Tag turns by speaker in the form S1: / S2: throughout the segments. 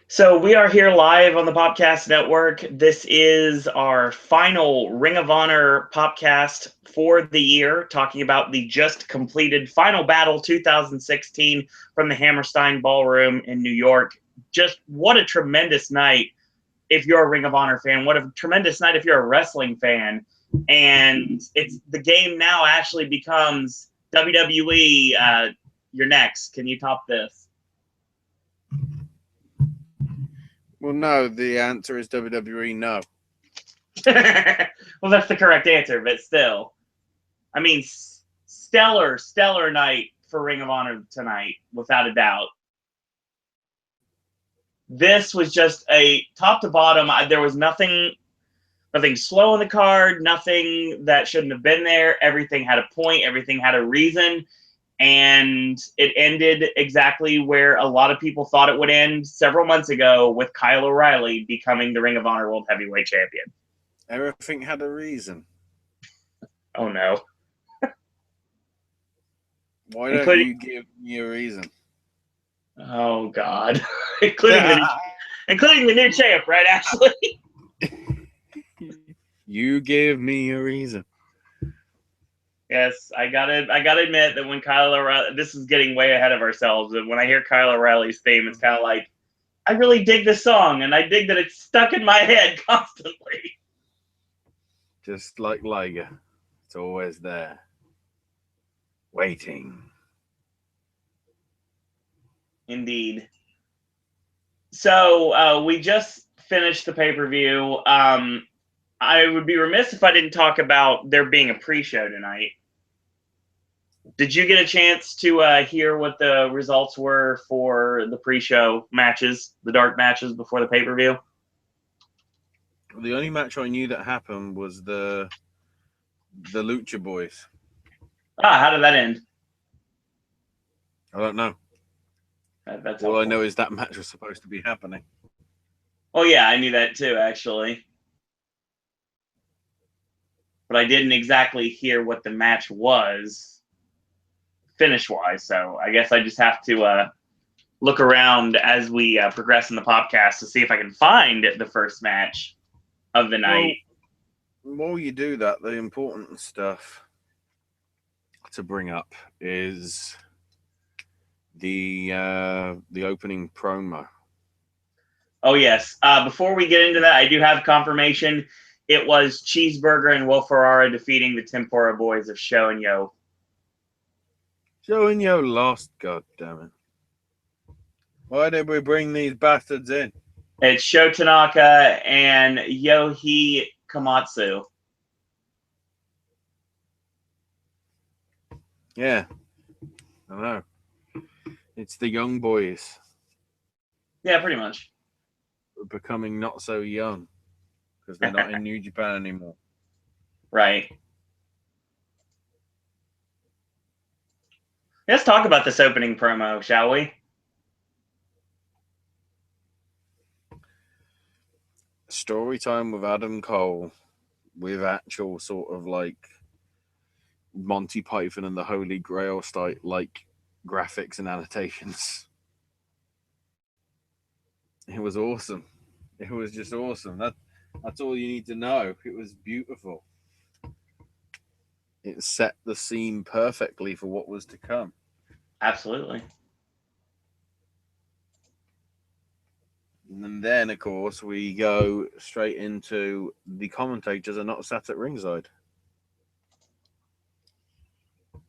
S1: So we are here live on the Popcast Network. This is our final Ring of Honor Popcast for the year, talking about the just completed Final Battle 2016 from the Hammerstein Ballroom in New York. Just what a tremendous night if you're a Ring of Honor fan. What a tremendous night if you're a wrestling fan. And it's the game now actually becomes WWE. You're next. Can you top this?
S2: Well, no, the answer is WWE no.
S1: Well, that's the correct answer, but still. I mean, stellar night for Ring of Honor tonight, without a doubt. This was just a top to bottom. There was nothing slow in the card, nothing that shouldn't have been there. Everything had a point, everything had a reason. And it ended exactly where a lot of people thought it would end several months ago, with Kyle O'Reilly becoming the Ring of Honor World Heavyweight Champion.
S2: Everything had a reason.
S1: Oh, no.
S2: Why don't you give me a reason?
S1: Oh, God. including the new champ, right, Ashley?
S2: You give me a reason.
S1: Yes, I gotta admit that when Kyle O'Reilly, this is getting way ahead of ourselves, and when I hear Kyle O'Reilly's theme, it's kind of like, I really dig this song, and I dig that it's stuck in my head constantly.
S2: Just like Liger, it's always there, waiting.
S1: Indeed. So we just finished the pay-per-view. I would be remiss if I didn't talk about there being a pre-show tonight. Did you get a chance to hear what the results were for the pre-show matches, the dark matches before the pay-per-view?
S2: The only match I knew that happened was the Lucha Boys.
S1: How did that end?
S2: I don't know.
S1: That's
S2: all I know is that match was supposed to be happening.
S1: Oh yeah, I knew that too, actually. But I didn't exactly hear what the match was finish-wise, so I guess I just have to look around as we progress in the podcast to see if I can find the first match of the night.
S2: Well, while you do that, the important stuff to bring up is the opening promo.
S1: Oh yes. Before we get into that, I do have confirmation. It was Cheeseburger and Will Ferrara defeating the Tempura Boys of Sho and Yo.
S2: Sho and Yo lost, god damn it. Why did we bring these bastards in?
S1: It's Sho Tanaka and Yohei Komatsu.
S2: Yeah, I know. It's the young boys.
S1: Yeah, pretty much.
S2: Becoming not so young because they're not in New Japan anymore.
S1: Right. Let's talk about this opening promo, shall we?
S2: Story time with Adam Cole with actual sort of like Monty Python and the Holy Grail style like graphics and annotations. It was awesome. It was just awesome. That's all you need to know. It was beautiful. It set the scene perfectly for what was to come.
S1: Absolutely.
S2: And then, of course, we go straight into the commentators are not sat at ringside.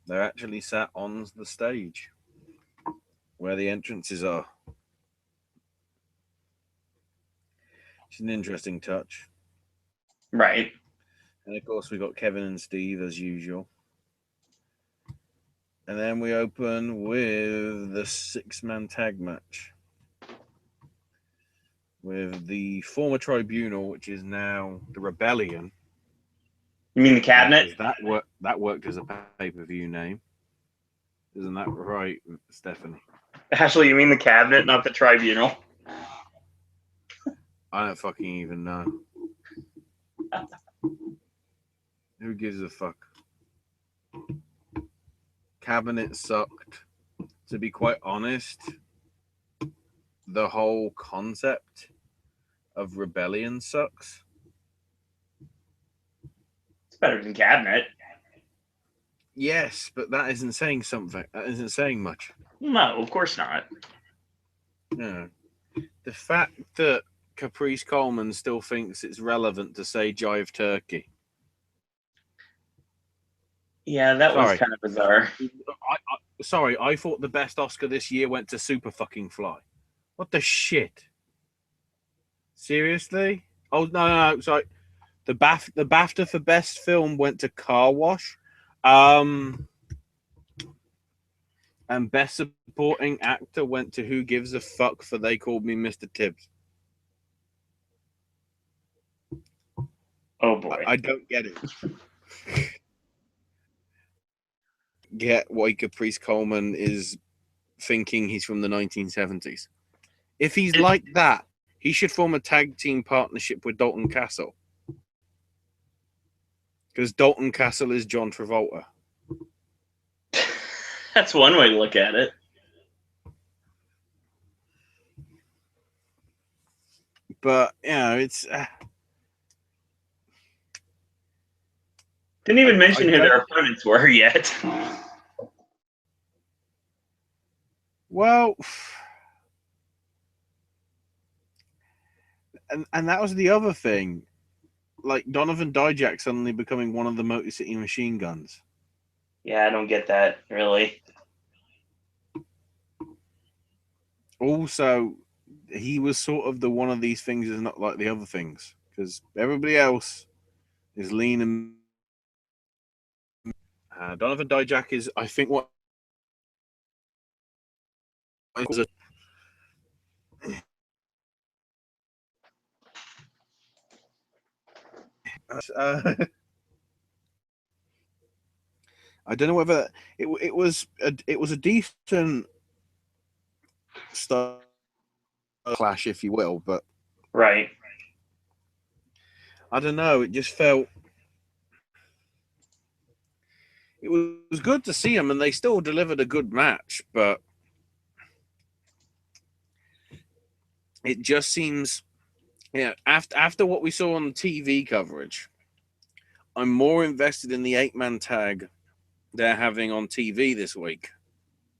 S2: They're actually sat on the stage where the entrances are. It's an interesting touch.
S1: Right.
S2: And, of course, we got Kevin and Steve as usual. And then we open with the 6-man tag match with the former Tribunal, which is now the Rebellion.
S1: You mean the Cabinet?
S2: That worked as a pay-per-view name. Isn't that right, Stephanie?
S1: Ashley, you mean the Cabinet, not the Tribunal?
S2: I don't fucking even know. Who gives a fuck? Cabinet sucked. To be quite honest, the whole concept of rebellion sucks.
S1: It's better than Cabinet.
S2: Yes, but that isn't saying something. That isn't saying much.
S1: No, of course not.
S2: Yeah. The fact that Caprice Coleman still thinks it's relevant to say Jive Turkey.
S1: Yeah, that was kind of bizarre.
S2: Sorry, I thought the best Oscar this year went to Super fucking Fly. What the shit? Seriously? Oh no, sorry. The BAFTA for best film went to Car Wash. And best supporting actor went to Who Gives a Fuck for They Called Me Mr. Tibbs.
S1: Oh boy.
S2: I don't get it. Get why Caprice Coleman is thinking he's from the 1970s. If he's like that, he should form a tag team partnership with Dalton Castle. Because Dalton Castle is John Travolta.
S1: That's one way to look at it.
S2: But, you know, it's...
S1: Didn't even mention who their opponents were yet.
S2: Well... And that was the other thing. Like, Donovan Dijak suddenly becoming one of the Motor City Machine Guns.
S1: Yeah, I don't get that, really.
S2: Also, he was sort of the one of these things is not like the other things. Because everybody else is lean and... Donovan Dijak is, I think, what... was a... I don't know whether it was a decent style clash, if you will, but
S1: right.
S2: I don't know. It just felt it was good to see them, and they still delivered a good match, but it just seems, after what we saw on the TV coverage, I'm more invested in the 8-man tag they're having on TV this week,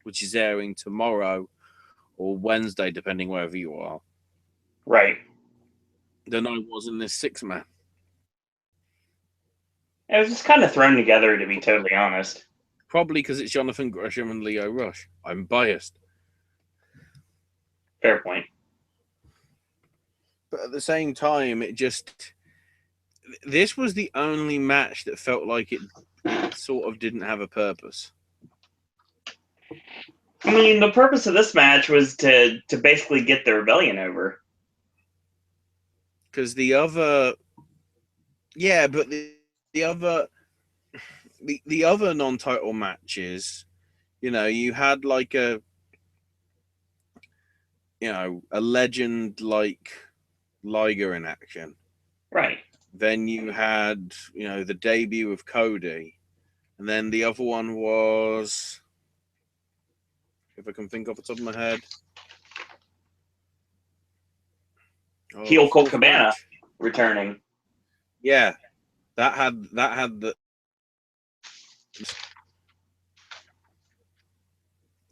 S2: which is airing tomorrow or Wednesday, depending wherever you are.
S1: Right.
S2: Than I was in this 6-man.
S1: It was just kind of thrown together, to be totally honest.
S2: Probably because it's Jonathan Gresham and Lio Rush. I'm biased.
S1: Fair point.
S2: But at the same time, this was the only match that felt like it sort of didn't have a purpose.
S1: I mean, the purpose of this match was to basically get the rebellion over.
S2: Because the other... Yeah, but the other non-title matches, you had like a legend like Liger in action.
S1: Right.
S2: Then you had, the debut of Cody. And then the other one was, if I can think off the top of my head,
S1: heel Colt Cabana returning.
S2: Yeah, that had the,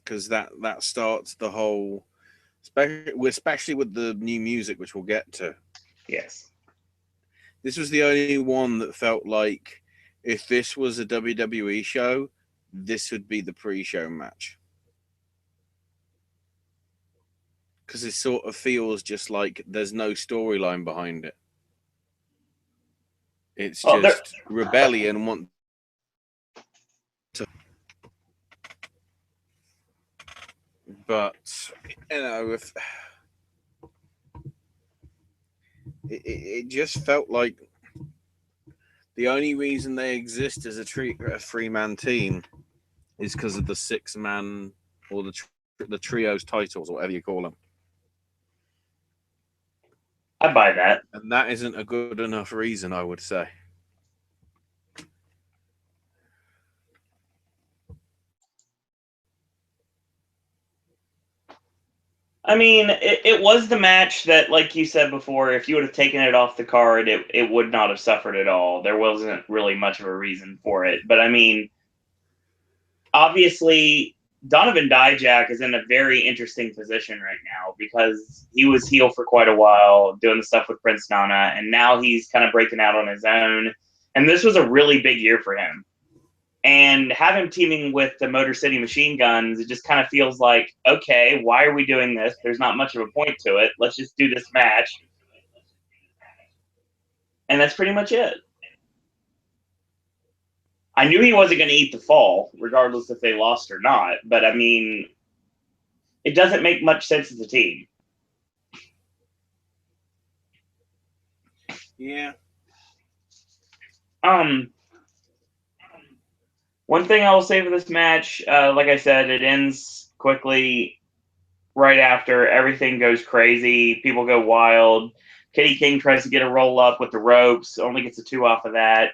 S2: because that starts the whole, especially with the new music, which we'll get to.
S1: Yes.
S2: This was the only one that felt like if this was a WWE show, this would be the pre-show match. Because it sort of feels just like there's no storyline behind it. It's just rebellion want to... But, if it just felt like the only reason they exist as a 3-man team is because of the 6-man or the trios titles, or whatever you call them.
S1: I buy that.
S2: And that isn't a good enough reason, I would say.
S1: I mean, it was the match that, like you said before, if you would have taken it off the card, it would not have suffered at all. There wasn't really much of a reason for it. But I mean, obviously, Donovan Dijak is in a very interesting position right now because he was heel for quite a while, doing the stuff with Prince Nana, and now he's kind of breaking out on his own. And this was a really big year for him. And have him teaming with the Motor City Machine Guns, it just kind of feels like, okay, why are we doing this? There's not much of a point to it. Let's just do this match. And that's pretty much it. I knew he wasn't going to eat the fall, regardless if they lost or not. But, I mean, it doesn't make much sense as a team.
S2: Yeah.
S1: One thing I will say for this match, like I said, it ends quickly right after. Everything goes crazy. People go wild. Kenny King tries to get a roll up with the ropes, only gets a 2 off of that.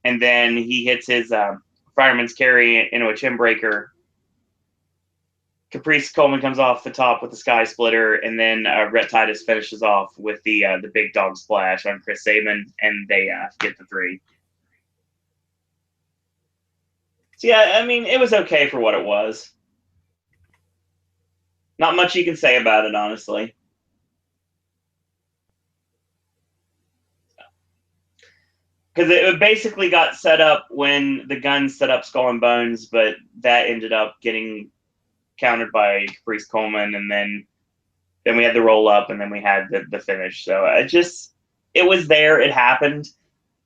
S1: And then he hits his fireman's carry into a chin breaker. Caprice Coleman comes off the top with the sky splitter, and then Rhett Titus finishes off with the big dog splash on Chris Sabin, and they get the 3. So, yeah, I mean, it was okay for what it was. Not much you can say about it, honestly. Because it basically got set up when the Guns set up Skull and Bones, but that ended up getting countered by Caprice Coleman, and then we had the roll up, and then we had the finish. So it was there, it happened.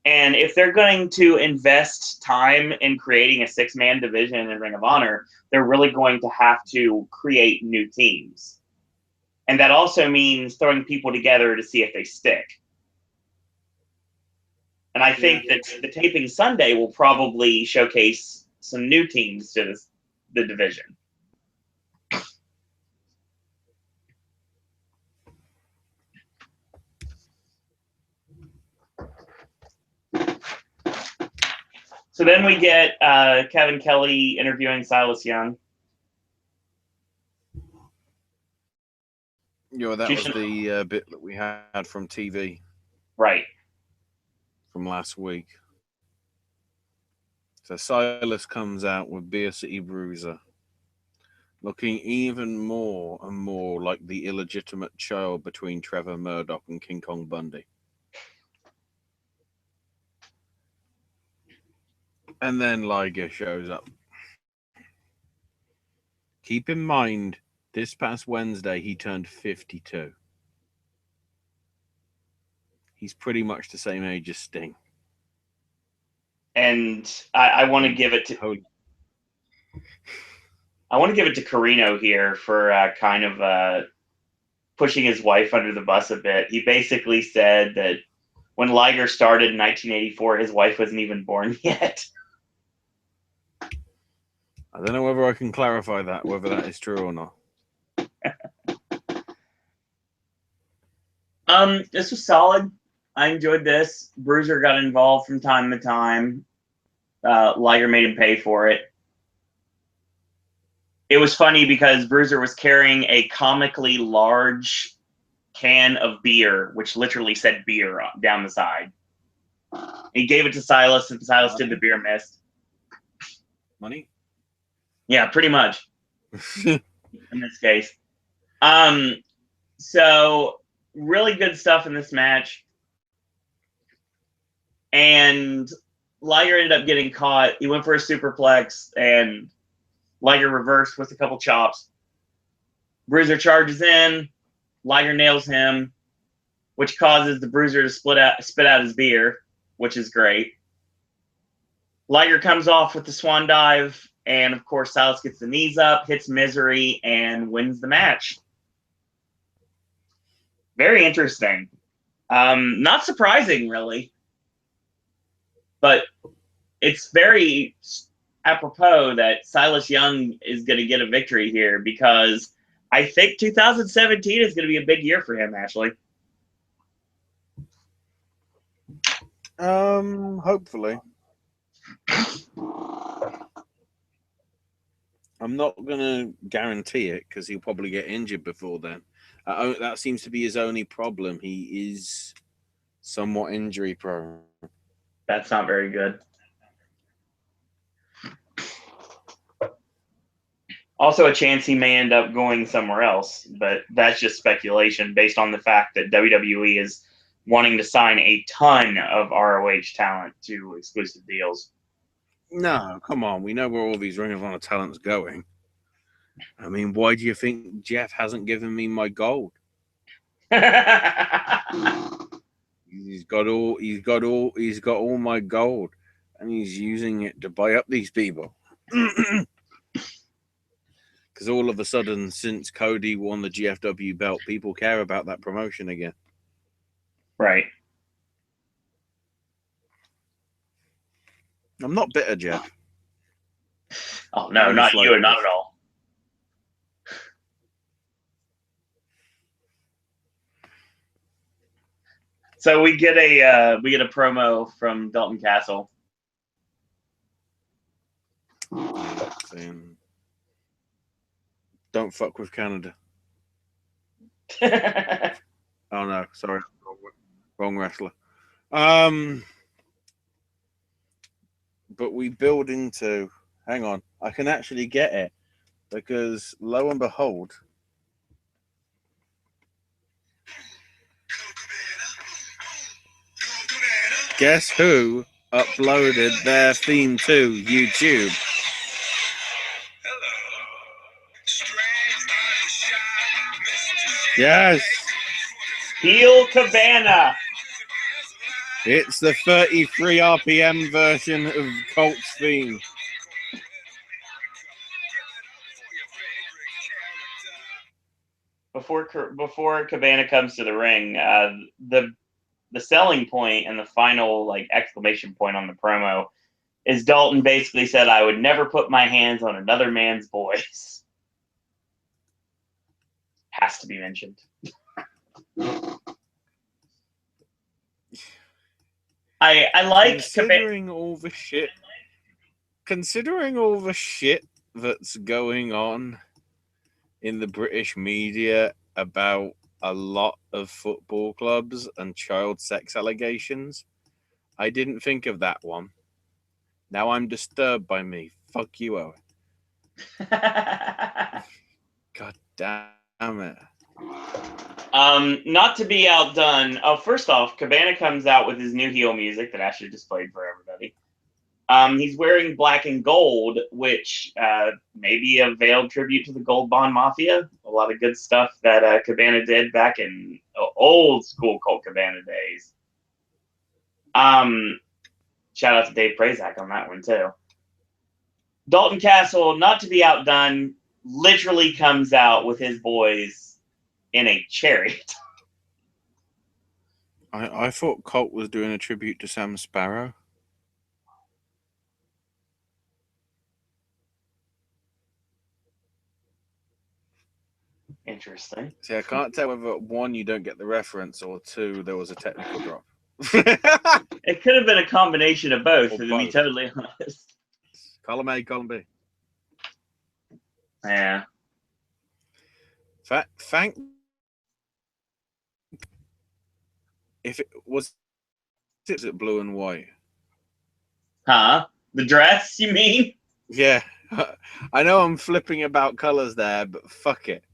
S1: And if they're going to invest time in creating a 6-man division in Ring of Honor, they're really going to have to create new teams. And that also means throwing people together to see if they stick. And I think that the taping Sunday will probably showcase some new teams to the division. So then we get Kevin Kelly interviewing Silas Young.
S2: Yeah, that was the bit that we had from TV.
S1: Right.
S2: From last week. So Silas comes out with Beer City Bruiser, looking even more and more like the illegitimate child between Trevor Murdoch and King Kong Bundy. And then Liger shows up. Keep in mind, this past Wednesday, he turned 52. He's pretty much the same age as Sting.
S1: And I want to give it to I want to give it to Carino here for kind of pushing his wife under the bus a bit. He basically said that when Liger started in 1984, his wife wasn't even born yet.
S2: I don't know whether I can clarify that, whether that is true or not.
S1: This was solid. I enjoyed this. Bruiser got involved from time to time. Liger made him pay for it. It was funny because Bruiser was carrying a comically large can of beer, which literally said beer down the side. He gave it to Silas, and Silas did the beer mist.
S2: Money?
S1: Yeah, pretty much. In this case. So really good stuff in this match. And Liger ended up getting caught. He went for a superplex, and Liger reversed with a couple chops. Bruiser charges in. Liger nails him, which causes the Bruiser to spit out his beer, which is great. Liger comes off with the swan dive, and of course Silas gets the knees up, hits Misery, and wins the match. Very interesting. Not surprising, really. But it's very apropos that Silas Young is going to get a victory here, because I think 2017 is going to be a big year for him, Ashley.
S2: Hopefully. I'm not going to guarantee it because he'll probably get injured before then. That seems to be his only problem. He is somewhat injury prone.
S1: That's not very good. Also, a chance he may end up going somewhere else, but that's just speculation based on the fact that WWE is wanting to sign a ton of ROH talent to exclusive deals.
S2: No, come on. We know where all these Ring of Honor talent's going. I mean, why do you think Jeff hasn't given me my gold? He's got all my gold, and he's using it to buy up these people. Because all of a sudden, since Cody won the GFW belt, people care about that promotion again.
S1: Right.
S2: I'm not bitter, Jeff.
S1: Oh, no, not you, not at all. So we get a promo from Dalton Castle.
S2: Saying, don't fuck with Canada. Oh no, sorry, wrong wrestler. But we build into. Hang on, I can actually get it because lo and behold, guess who uploaded their theme to YouTube? Yes.
S1: Heel Cabana.
S2: It's the 33 RPM version of Colt's theme.
S1: Before Cabana comes to the ring, the selling point and the final exclamation point on the promo is Dalton basically said, "I would never put my hands on another man's boys." Has to be mentioned. I like
S2: considering all the shit that's going on in the British media about a lot of football clubs and child sex allegations. I didn't think of that one. Now I'm disturbed by me. Fuck you, Owen. God damn it.
S1: Not to be outdone. Oh, first off, Cabana comes out with his new heel music that Ashley just played for everybody. He's wearing black and gold, which may be a veiled tribute to the Gold Bond Mafia. A lot of good stuff that Cabana did back in old school Colt Cabana days. Shout out to Dave Prazak on that one too. Dalton Castle, not to be outdone, literally comes out with his boys in a chariot.
S2: I thought Colt was doing a tribute to Sam Sparrow.
S1: Interesting.
S2: See, I can't tell whether one, you don't get the reference, or two, there was a technical drop.
S1: It could have been a combination of both, to be totally honest.
S2: Column A, column B.
S1: Yeah.
S2: Thank. If it was, is it blue and white?
S1: Huh? The dress, you mean?
S2: Yeah. I know I'm flipping about colors there, but fuck it.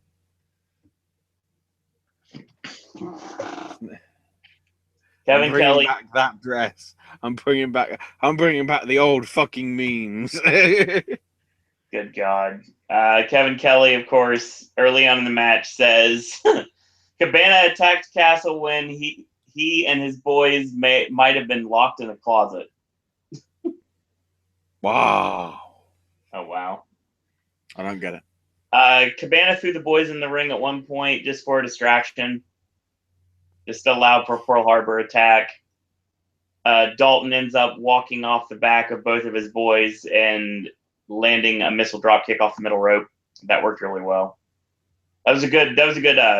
S1: Kevin Kelly
S2: back that dress. I'm bringing back the old fucking memes.
S1: Good God. Kevin Kelly, of course, early on in the match says Cabana attacked Castle when he and his boys might have been locked in a closet.
S2: Wow.
S1: Oh, wow.
S2: I don't get it.
S1: Cabana threw the boys in the ring at one point just for a distraction. Just to allow for Pearl Harbor attack. Dalton ends up walking off the back of both of his boys and landing a missile drop kick off the middle rope. That worked really well. That was a good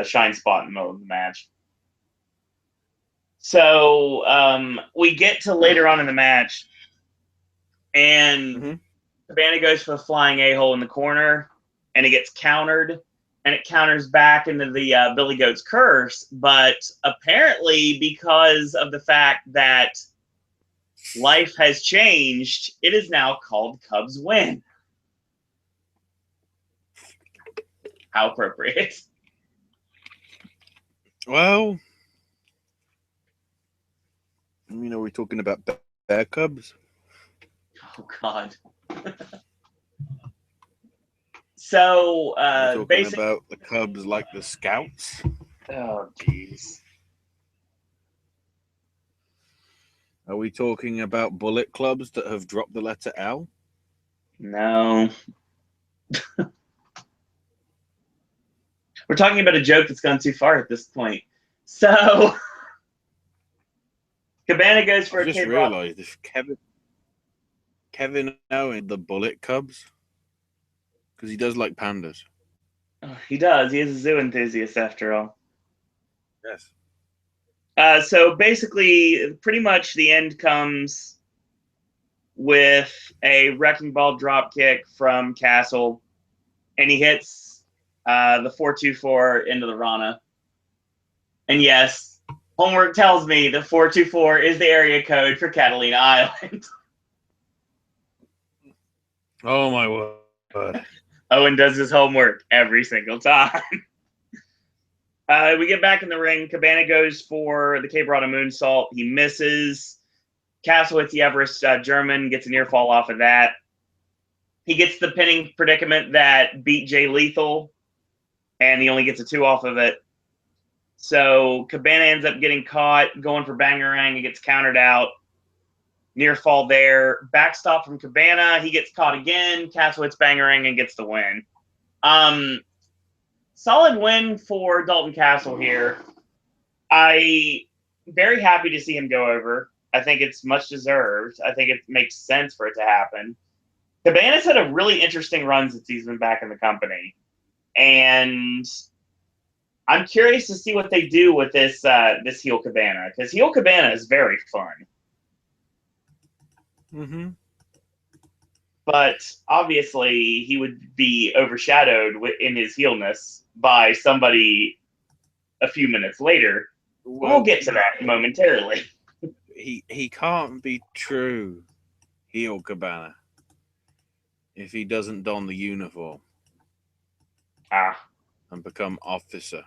S1: shine spot in the middle of the match. So we get to later on in the match, and Cabana goes for the flying a-hole in the corner, and it gets countered, and it counters back into the Billy Goat's curse. But apparently, because of the fact that life has changed, it is now called Cubs win. How appropriate.
S2: Well, are we talking about bear cubs?
S1: Oh, God. So,
S2: We're talking about the Cubs like the Scouts.
S1: Oh, jeez.
S2: Are we talking about Bullet Clubs that have dropped the letter L?
S1: No. We're talking about a joke that's gone too far at this point. So, Cabana goes for
S2: I
S1: a
S2: just realized if Kevin Owen, the Bullet Cubs, because he does like pandas.
S1: Oh, he does. He is a zoo enthusiast, after all.
S2: Yes.
S1: So basically, pretty much the end comes with a wrecking ball drop kick from Castle, and he hits the 424 into the Rana. And yes, homework tells me the 424 is the area code for Catalina Island.
S2: Oh my word.
S1: Owen does his homework every single time. We get back in the ring. Cabana goes for the Cape Rana moonsault. He misses. Castle hits the Everest German, gets a near fall off of that. He gets the pinning predicament that beat Jay Lethal, and he only gets a 2 off of it. So Cabana ends up getting caught, going for Bangarang. He gets countered out. Near fall there. Backstop from Cabana. He gets caught again. Castle hits Bangarang and gets the win. Solid win for Dalton Castle here. I very happy to see him go over. I think it's much deserved. I think it makes sense for it to happen. Cabana's had a really interesting run since he's been back in the company. And I'm curious to see what they do with this this heel Cabana, because heel Cabana is very fun.
S2: Mm-hmm.
S1: But obviously, he would be overshadowed in his heelness by somebody a few minutes later. We'll get to that momentarily.
S2: He can't be true heel Cabana if he doesn't don the uniform and become Officer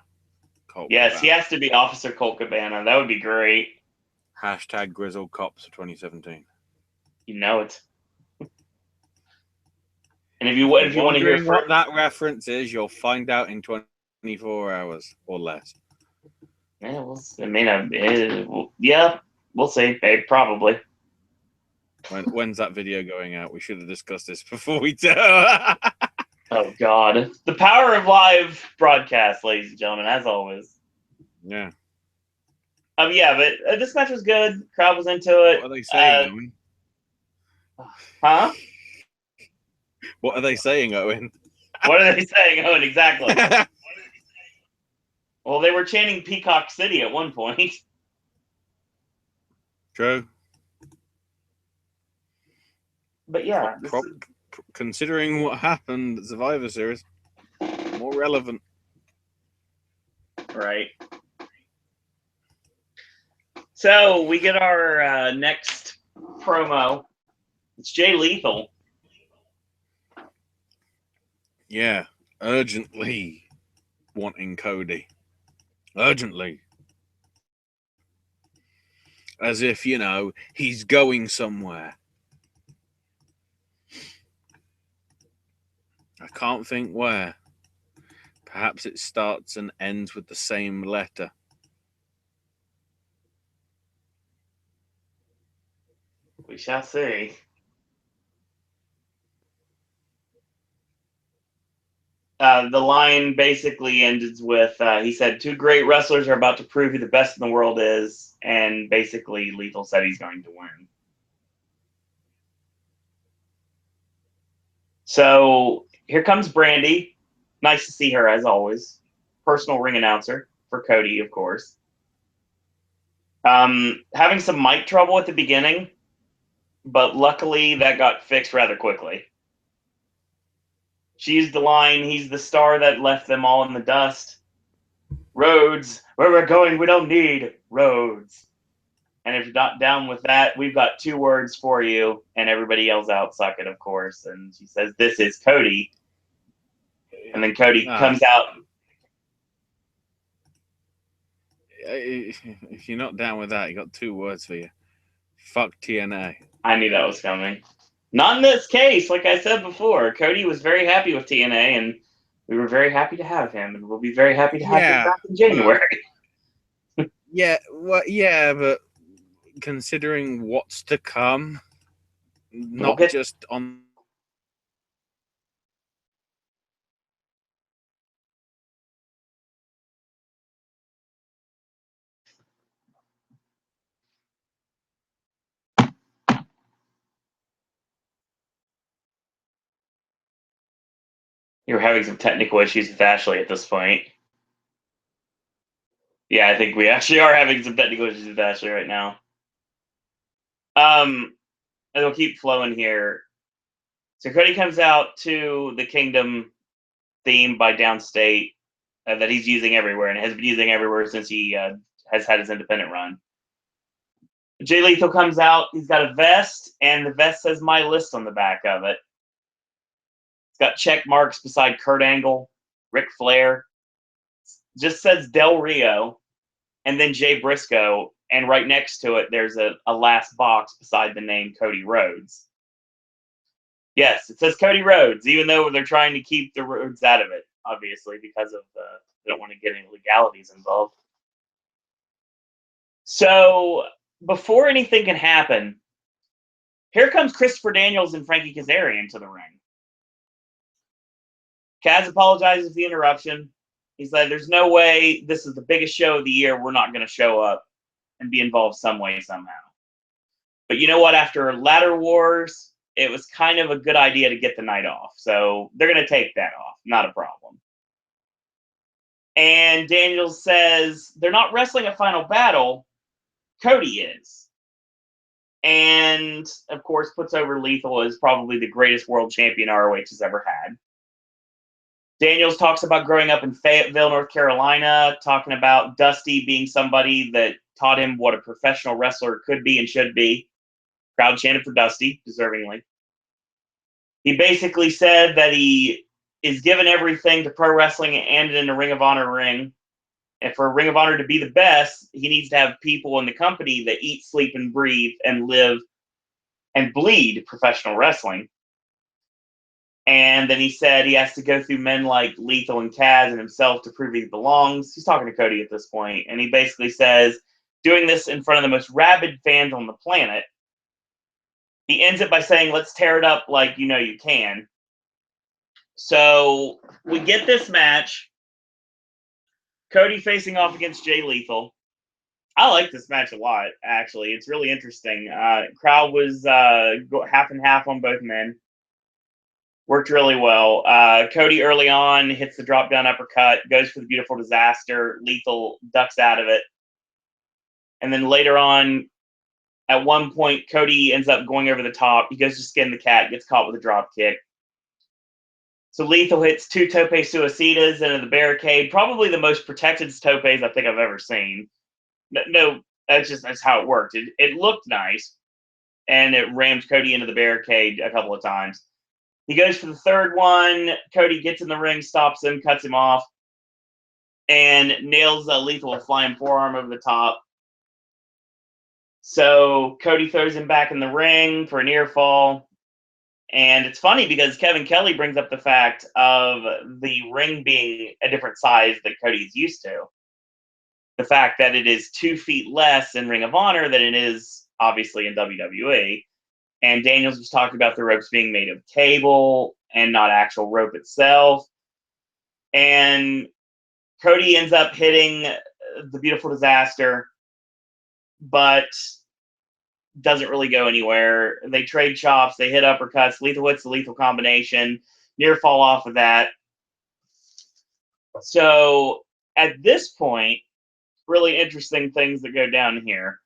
S2: Colt
S1: Yes,
S2: Cabana.
S1: he has to be Officer Colt Cabana. That would be great.
S2: Hashtag Grizzled Cops for 2017.
S1: You know it. And if you want to hear
S2: what that reference is, you'll find out in 24 hours or less.
S1: Yeah, we'll see. Probably.
S2: When's that video going out? We should have discussed this before we do.
S1: Oh, God. The power of live broadcast, ladies and gentlemen, as always.
S2: Yeah.
S1: Yeah, but this match was good. Crowd was into it.
S2: What are they saying, Owen?
S1: Huh?
S2: What are they saying, Owen?
S1: What are they saying, Owen? Exactly. Well, they were chanting Peacock City at one point.
S2: True.
S1: But yeah.
S2: Considering what happened at Survivor Series, more relevant.
S1: Right. So we get our next promo. It's Jay Lethal.
S2: Yeah, urgently wanting Cody. Urgently. As if, he's going somewhere. I can't think where. Perhaps it starts and ends with the same letter.
S1: We shall see. The line basically ends with, he said, 2 great wrestlers are about to prove who the best in the world is. And basically, Lethal said he's going to win. So here comes Brandy. Nice to see her, as always. Personal ring announcer for Cody, of course. Having some mic trouble at the beginning, but luckily that got fixed rather quickly. She used the line, "He's the star that left them all in the dust." Rhodes, where we're going, we don't need Rhodes. And if you're not down with that, we've got 2 words for you. And everybody yells out, "Suck it," of course. And she says, "This is Cody." And then Cody comes out.
S2: If you're not down with that, you got 2 words for you. Fuck TNA.
S1: I knew that was coming. Not in this case, like I said before. Cody was very happy with TNA, and we were very happy to have him, and we'll be very happy to have him back in January.
S2: But considering what's to come, not just on.
S1: You're having some technical issues with Ashley at this point. Yeah, I think we actually are having some technical issues with Ashley right now. It'll keep flowing here. So Cody comes out to the Kingdom theme by Downstate that he's using everywhere and has been using everywhere since he has had his independent run. Jay Lethal comes out. He's got a vest, and the vest says "My List" on the back of it. It's got check marks beside Kurt Angle, Ric Flair. Just says Del Rio, and then Jay Briscoe, and right next to it, there's a last box beside the name Cody Rhodes. Yes, it says Cody Rhodes, even though they're trying to keep the Rhodes out of it, obviously, because of they don't want to get any legalities involved. So before anything can happen, here comes Christopher Daniels and Frankie Kazarian to the ring. Kaz apologizes for the interruption. He's like, "There's no way, this is the biggest show of the year, we're not going to show up and be involved some way, somehow." But you know what? After Ladder Wars, it was kind of a good idea to get the night off. So they're going to take that off. Not a problem. And Daniels says they're not wrestling a Final Battle. Cody is. And, of course, puts over Lethal as probably the greatest world champion ROH has ever had. Daniels talks about growing up in Fayetteville, North Carolina, talking about Dusty being somebody that taught him what a professional wrestler could be and should be. Crowd chanted for Dusty, deservingly. He basically said that he is given everything to pro wrestling and in the Ring of Honor ring. And for Ring of Honor to be the best, he needs to have people in the company that eat, sleep, and breathe and live and bleed professional wrestling. And then he said he has to go through men like Lethal and Kaz and himself to prove he belongs. He's talking to Cody at this point, and he basically says, doing this in front of the most rabid fans on the planet. He ends it by saying, "Let's tear it up like you know you can." So we get this match. Cody facing off against Jay Lethal. I like this match a lot, actually. It's really interesting. Crowd was half and half on both men. Worked really well. Cody early on hits the drop down uppercut, goes for the beautiful disaster. Lethal ducks out of it. And then later on, at one point, Cody ends up going over the top. He goes to skin the cat, gets caught with a drop kick. So Lethal hits 2 tope suicidas into the barricade. Probably the most protected topes I think I've ever seen. No, that's how it worked. It looked nice, and it rammed Cody into the barricade a couple of times. He goes for the third one. Cody gets in the ring, stops him, cuts him off, and nails Lethal with a flying forearm over the top. So Cody throws him back in the ring for a near fall. And it's funny because Kevin Kelly brings up the fact of the ring being a different size that Cody's used to. The fact that it is 2 feet less in Ring of Honor than it is, obviously, in WWE. And Daniels was talking about the ropes being made of cable and not actual rope itself. And Cody ends up hitting the beautiful disaster, but doesn't really go anywhere. They trade chops, they hit uppercuts. Lethal hits the lethal combination, near fall off of that. So at this point, really interesting things that go down here.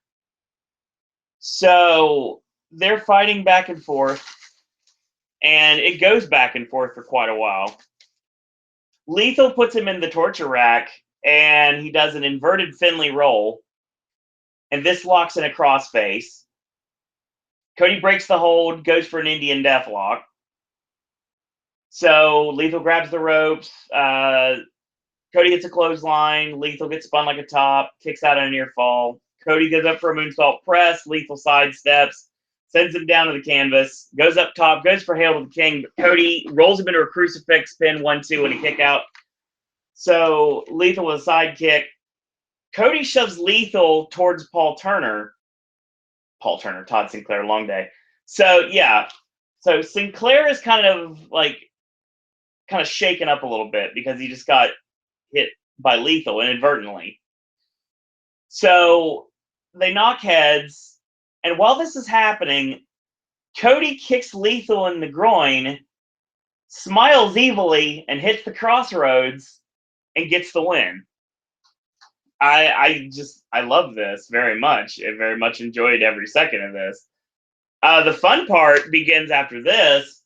S1: So they're fighting back and forth, and it goes back and forth for quite a while. Lethal puts him in the torture rack, and he does an inverted Finley roll, and this locks in a crossface. Cody breaks the hold, goes for an Indian deathlock. So Lethal grabs the ropes. Cody gets a clothesline. Lethal gets spun like a top, kicks out on a near fall. Cody goes up for a moonsault press. Lethal sidesteps, sends him down to the canvas, goes up top, goes for Hail to the King, but Cody rolls him into a crucifix pin 1-2 and a kick out. So Lethal with a side kick. Cody shoves Lethal towards Paul Turner, Todd Sinclair, long day. So yeah, so Sinclair is kind of shaken up a little bit because he just got hit by Lethal inadvertently. So they knock heads, and while this is happening, Cody kicks Lethal in the groin, smiles evilly, and hits the crossroads and gets the win. I love this very much. I very much enjoyed every second of this. The fun part begins after this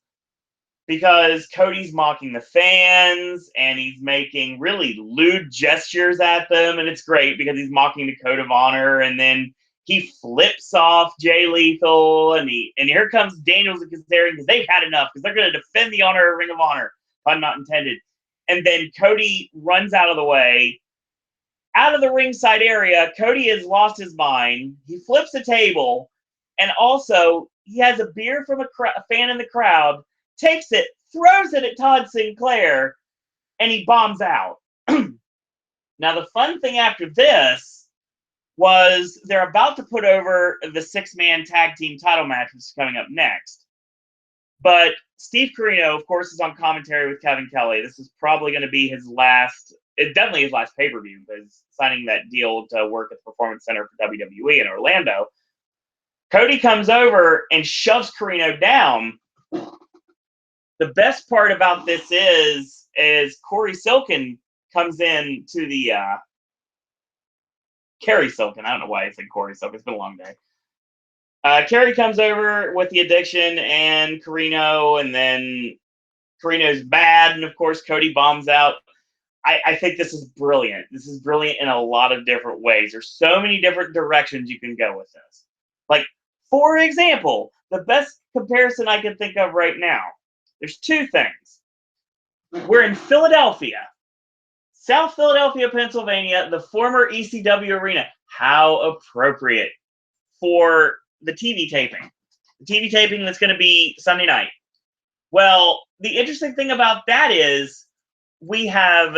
S1: because Cody's mocking the fans and he's making really lewd gestures at them, and it's great because he's mocking the Code of Honor, and then he flips off Jay Lethal, and here comes Daniels and Kazarian because they've had enough because they're going to defend the honor of Ring of Honor, pun not intended. And then Cody runs out of the way. Out of the ringside area, Cody has lost his mind. He flips a table, and also he has a beer from a fan in the crowd, takes it, throws it at Todd Sinclair, and he bombs out. Now, the fun thing after this was they're about to put over the 6-man tag team title match, which is coming up next. But Steve Corino, of course, is on commentary with Kevin Kelly. This is probably going to be his last, it's definitely his last pay-per-view, because signing that deal to work at the Performance Center for WWE in Orlando. Cody comes over and shoves Corino down. The best part about this is Corey Silkin comes in to the Kerry Silkin. I don't know why I said Corey Silkin. It's been a long day. Kerry comes over with the Addiction and Corino, and then Corino's bad, and of course Cody bombs out. I think this is brilliant. This is brilliant in a lot of different ways. There's so many different directions you can go with this. Like, for example, the best comparison I can think of right now, there's two things. We're in Philadelphia, South Philadelphia, Pennsylvania, the former ECW arena. How appropriate for the TV taping. The TV taping that's going to be Sunday night. Well, the interesting thing about that is we have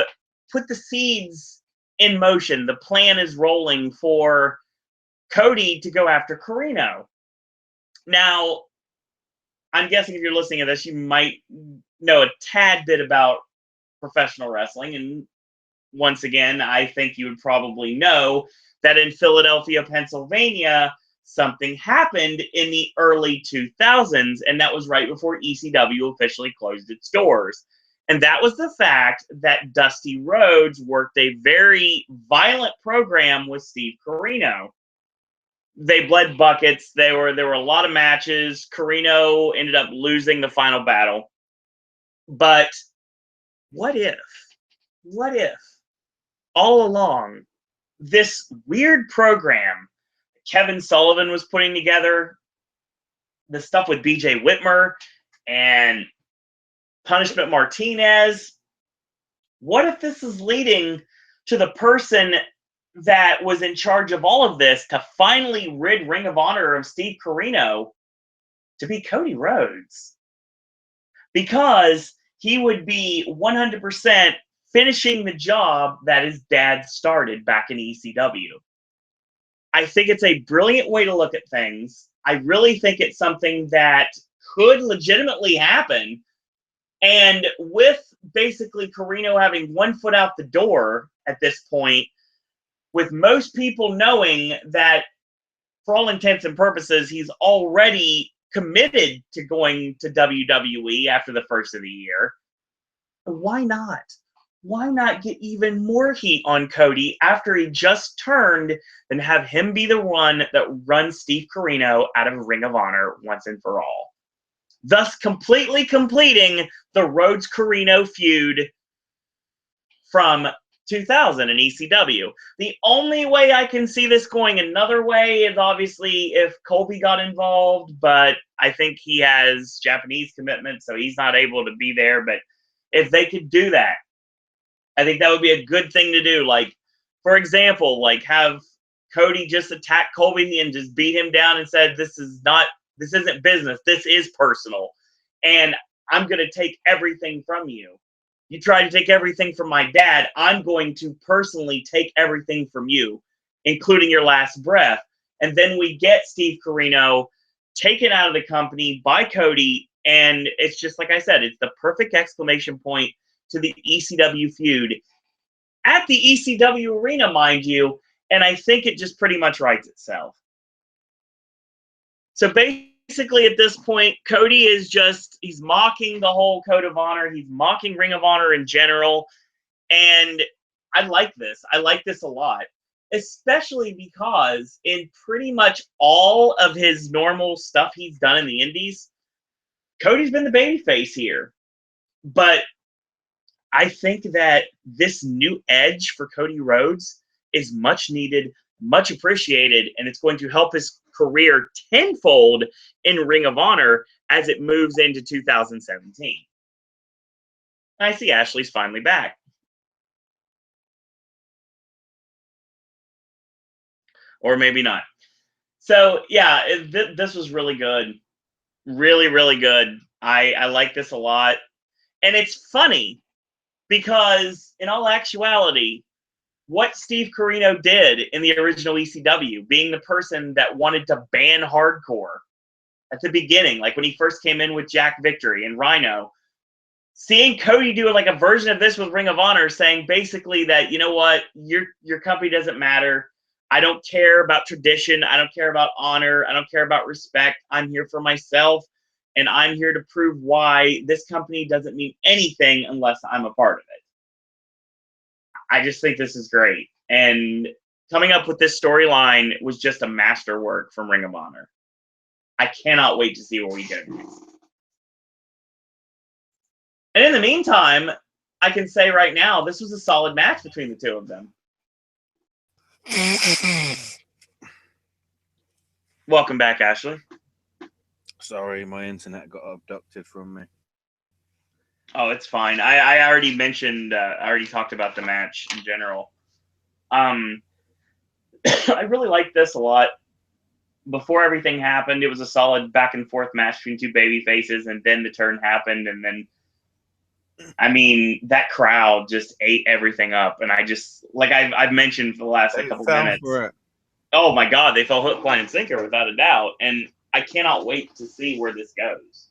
S1: put the seeds in motion. The plan is rolling for Cody to go after Corino. Now, I'm guessing if you're listening to this, you might know a tad bit about professional wrestling. And once again, I think you would probably know that in Philadelphia, Pennsylvania, something happened in the early 2000s, and that was right before ECW officially closed its doors. And that was the fact that Dusty Rhodes worked a very violent program with Steve Corino. They bled buckets. There were a lot of matches. Corino ended up losing the final battle. But what if all along this weird program Kevin Sullivan was putting together, the stuff with BJ Whitmer and Punishment Martinez, what if this is leading to the person that was in charge of all of this to finally rid Ring of Honor of Steve Corino to be Cody Rhodes? Because he would be 100% finishing the job that his dad started back in ECW. I think it's a brilliant way to look at things. I really think it's something that could legitimately happen. And with basically Corino having one foot out the door at this point, with most people knowing that for all intents and purposes, he's already committed to going to WWE after the first of the year, why not? Why not get even more heat on Cody after he just turned and have him be the one that runs Steve Corino out of Ring of Honor once and for all? thus completely completing the Rhodes Carino feud from 2000 in ECW. The only way I can see this going another way is obviously if Colby got involved, but I think he has Japanese commitment, so he's not able to be there. But if they could do that, I think that would be a good thing to do. Like, for example, like have Cody just attack Colby and just beat him down and said, this isn't business, this is personal, and I'm going to take everything from you. You try to take everything from my dad, I'm going to personally take everything from you, including your last breath. And then we get Steve Corino taken out of the company by Cody, and it's just like I said, it's the perfect exclamation point to the ECW feud at the ECW arena, mind you, and I think it just pretty much writes itself. So basically at this point, Cody is he's mocking the whole Code of Honor. He's mocking Ring of Honor in general. And I like this. I like this a lot, especially because in pretty much all of his normal stuff he's done in the indies, Cody's been the babyface here. But I think that this new edge for Cody Rhodes is much needed, much appreciated, and it's going to help his career tenfold in Ring of Honor as it moves into 2017. I see Ashley's finally back. Or maybe not. So, yeah, this was really good. Really, really good. I like this a lot. And it's funny because, in all actuality, what Steve Corino did in the original ECW, being the person that wanted to ban hardcore at the beginning, like when he first came in with Jack Victory and Rhino, seeing Cody do like a version of this with Ring of Honor, saying basically that, you know what, your company doesn't matter. I don't care about tradition. I don't care about honor. I don't care about respect. I'm here for myself, and I'm here to prove why this company doesn't mean anything unless I'm a part of it. I just think this is great. And coming up with this storyline was just a masterwork from Ring of Honor. I cannot wait to see where we go next. And in the meantime, I can say right now, this was a solid match between the two of them. Welcome back, Ashley.
S2: Sorry, my internet got abducted from me.
S1: Oh, it's fine. I already mentioned, I already talked about the match in general. I really liked this a lot. Before everything happened, it was a solid back and forth match between two baby faces, and then the turn happened, and then, I mean, that crowd just ate everything up, and I just, like I've mentioned for the last couple minutes. Oh my God, they fell hook, line, and sinker without a doubt, and I cannot wait to see where this goes.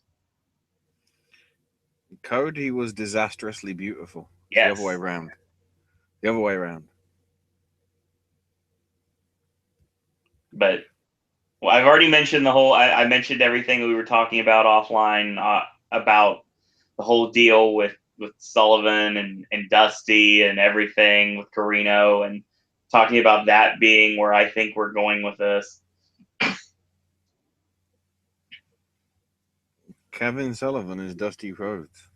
S2: Cody was disastrously beautiful.
S1: Yes.
S2: The other way around. The other way around.
S1: But well, I've already mentioned the whole. I mentioned everything we were talking about offline about the whole deal with Sullivan and Dusty and everything with Corino, and talking about that being where I think we're going with this.
S2: Kevin Sullivan is Dusty Rhodes.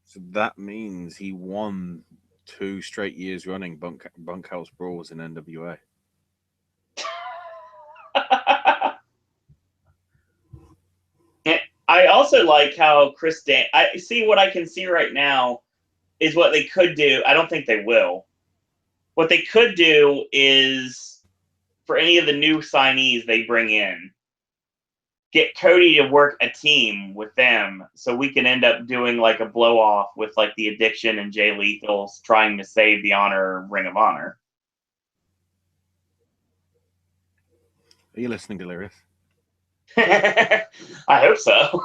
S2: So that means he won 2 straight years running bunkhouse brawls in NWA.
S1: I also like how I see what I can see right now is what they could do. I don't think they will. What they could do is, for any of the new signees they bring in, get Cody to work a team with them, so we can end up doing like a blow off with like the Addiction and Jay Lethal's trying to save the honor Ring of Honor.
S2: Are you listening, Delirious?
S1: I hope so.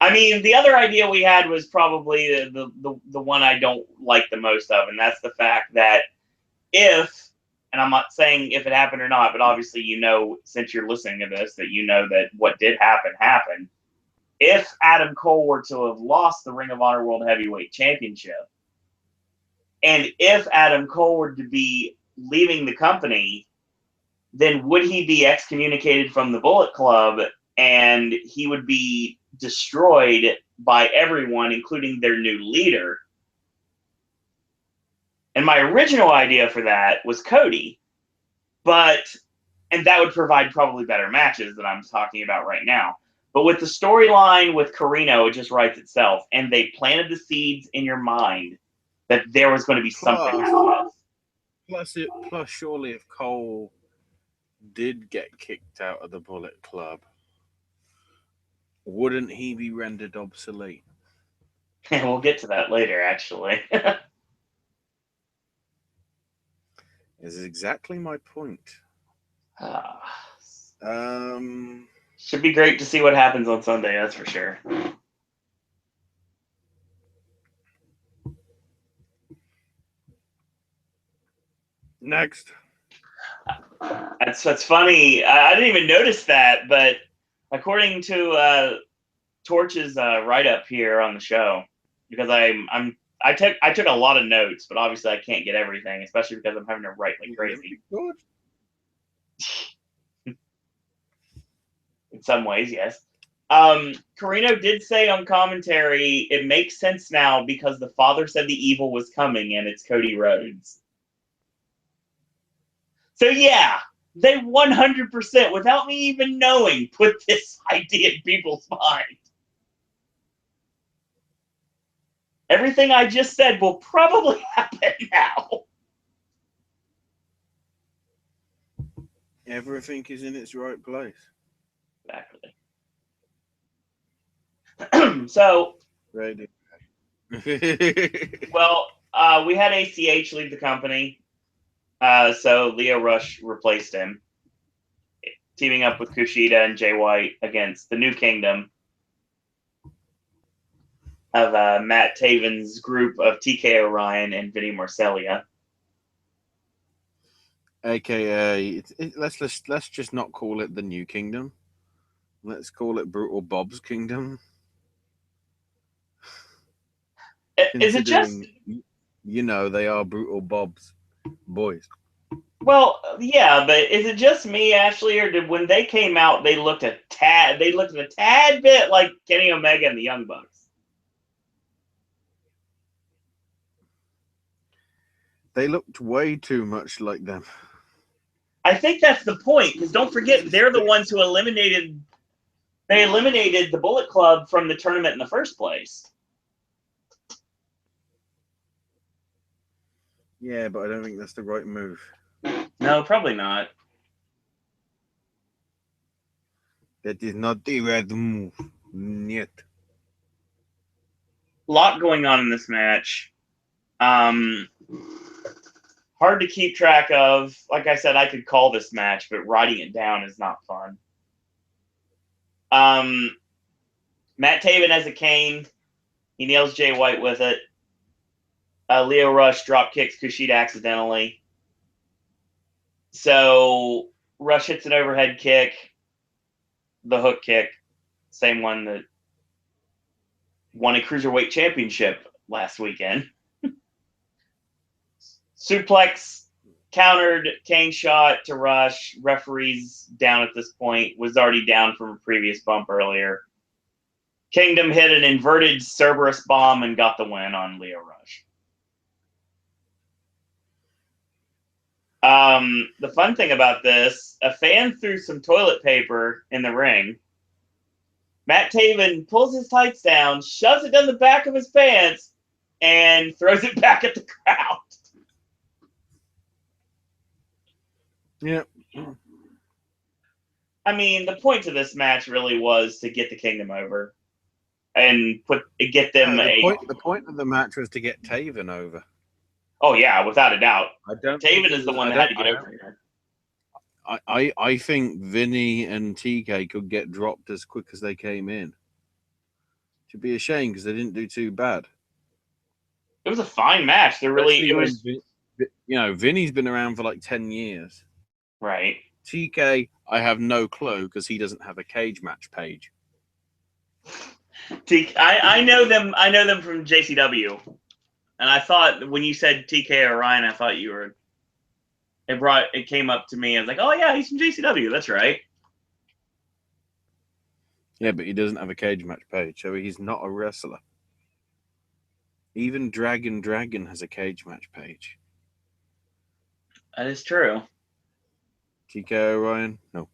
S1: I mean, the other idea we had was probably the one I don't like the most of, and that's the fact that if, and I'm not saying if it happened or not, but obviously you know, since you're listening to this, that you know that what did happen happened. If Adam Cole were to have lost the Ring of Honor World Heavyweight Championship, and if Adam Cole were to be leaving the company, then would he be excommunicated from the Bullet Club and he would be destroyed by everyone, including their new leader? And my original idea for that was Cody, and that would provide probably better matches than I'm talking about right now. But with the storyline with Carino, it just writes itself, and they planted the seeds in your mind that there was going to be something else.
S2: Plus, surely if Cole did get kicked out of the Bullet Club, wouldn't he be rendered obsolete?
S1: And we'll get to that later, actually.
S2: Is exactly my point.
S1: Should be great to see what happens on Sunday, that's for sure.
S2: Next.
S1: That's funny. I didn't even notice that, but according to Torch's write-up here on the show, because I took a lot of notes, but obviously I can't get everything, especially because I'm having to write like crazy. In some ways, yes. Carino did say on commentary, it makes sense now because the father said the evil was coming, and it's Cody Rhodes. So yeah, they 100%, without me even knowing, put this idea in people's mind. Everything I just said will probably happen now.
S2: Everything is in its right place.
S1: Exactly. So,
S2: Ready.
S1: well, we had ACH leave the company, so Lio Rush replaced him, teaming up with Kushida and Jay White against the New Kingdom of Matt Taven's group of TK Orion and Vinny Marcellia.
S2: AKA, let's just not call it the New Kingdom. Let's call it Brutal Bob's Kingdom.
S1: Is it just...
S2: You know, they are Brutal Bob's boys.
S1: Well, yeah, but is it just me, Ashley, or when they came out, they looked a tad bit like Kenny Omega and the Young Bucks?
S2: They looked way too much like them.
S1: I think that's the point, because don't forget, they're the ones who eliminated the Bullet Club from the tournament in the first place.
S2: Yeah, but I don't think that's the right move.
S1: No, probably not.
S2: That is not the right move. Yet.
S1: A lot going on in this match. Hard to keep track of. Like I said, I could call this match, but writing it down is not fun. Matt Taven has a cane. He nails Jay White with it. Lio Rush drop kicks Kushida accidentally. So Rush hits an overhead kick, the hook kick, same one that won a Cruiserweight Championship last weekend. Suplex, countered, cane shot to Rush. Referee's down at this point, was already down from a previous bump earlier. Kingdom hit an inverted Cerberus bomb and got the win on Lio Rush. The fun thing about this, a fan threw some toilet paper in the ring. Matt Taven pulls his tights down, shoves it down the back of his pants, and throws it back at the crowd.
S2: Yeah.
S1: I mean, the point of this match really was to get the Kingdom over and get them
S2: the point of the match was to get Taven over.
S1: Oh yeah, without a doubt. Taven is the one that had to get over here.
S2: I think Vinny and TK could get dropped as quick as they came in. Should be a shame because they didn't do too bad.
S1: It was a fine match.
S2: Vinny's been around for like 10 years.
S1: Right.
S2: TK, I have no clue because he doesn't have a cage match page.
S1: I know them. I know them from JCW, and I thought when you said TK Orion, I thought you were It came up to me. I was like, oh yeah, he's from JCW. That's right.
S2: Yeah, but he doesn't have a cage match page, so he's not a wrestler. Even Dragon has a cage match page.
S1: That is true.
S2: TK Orion? No.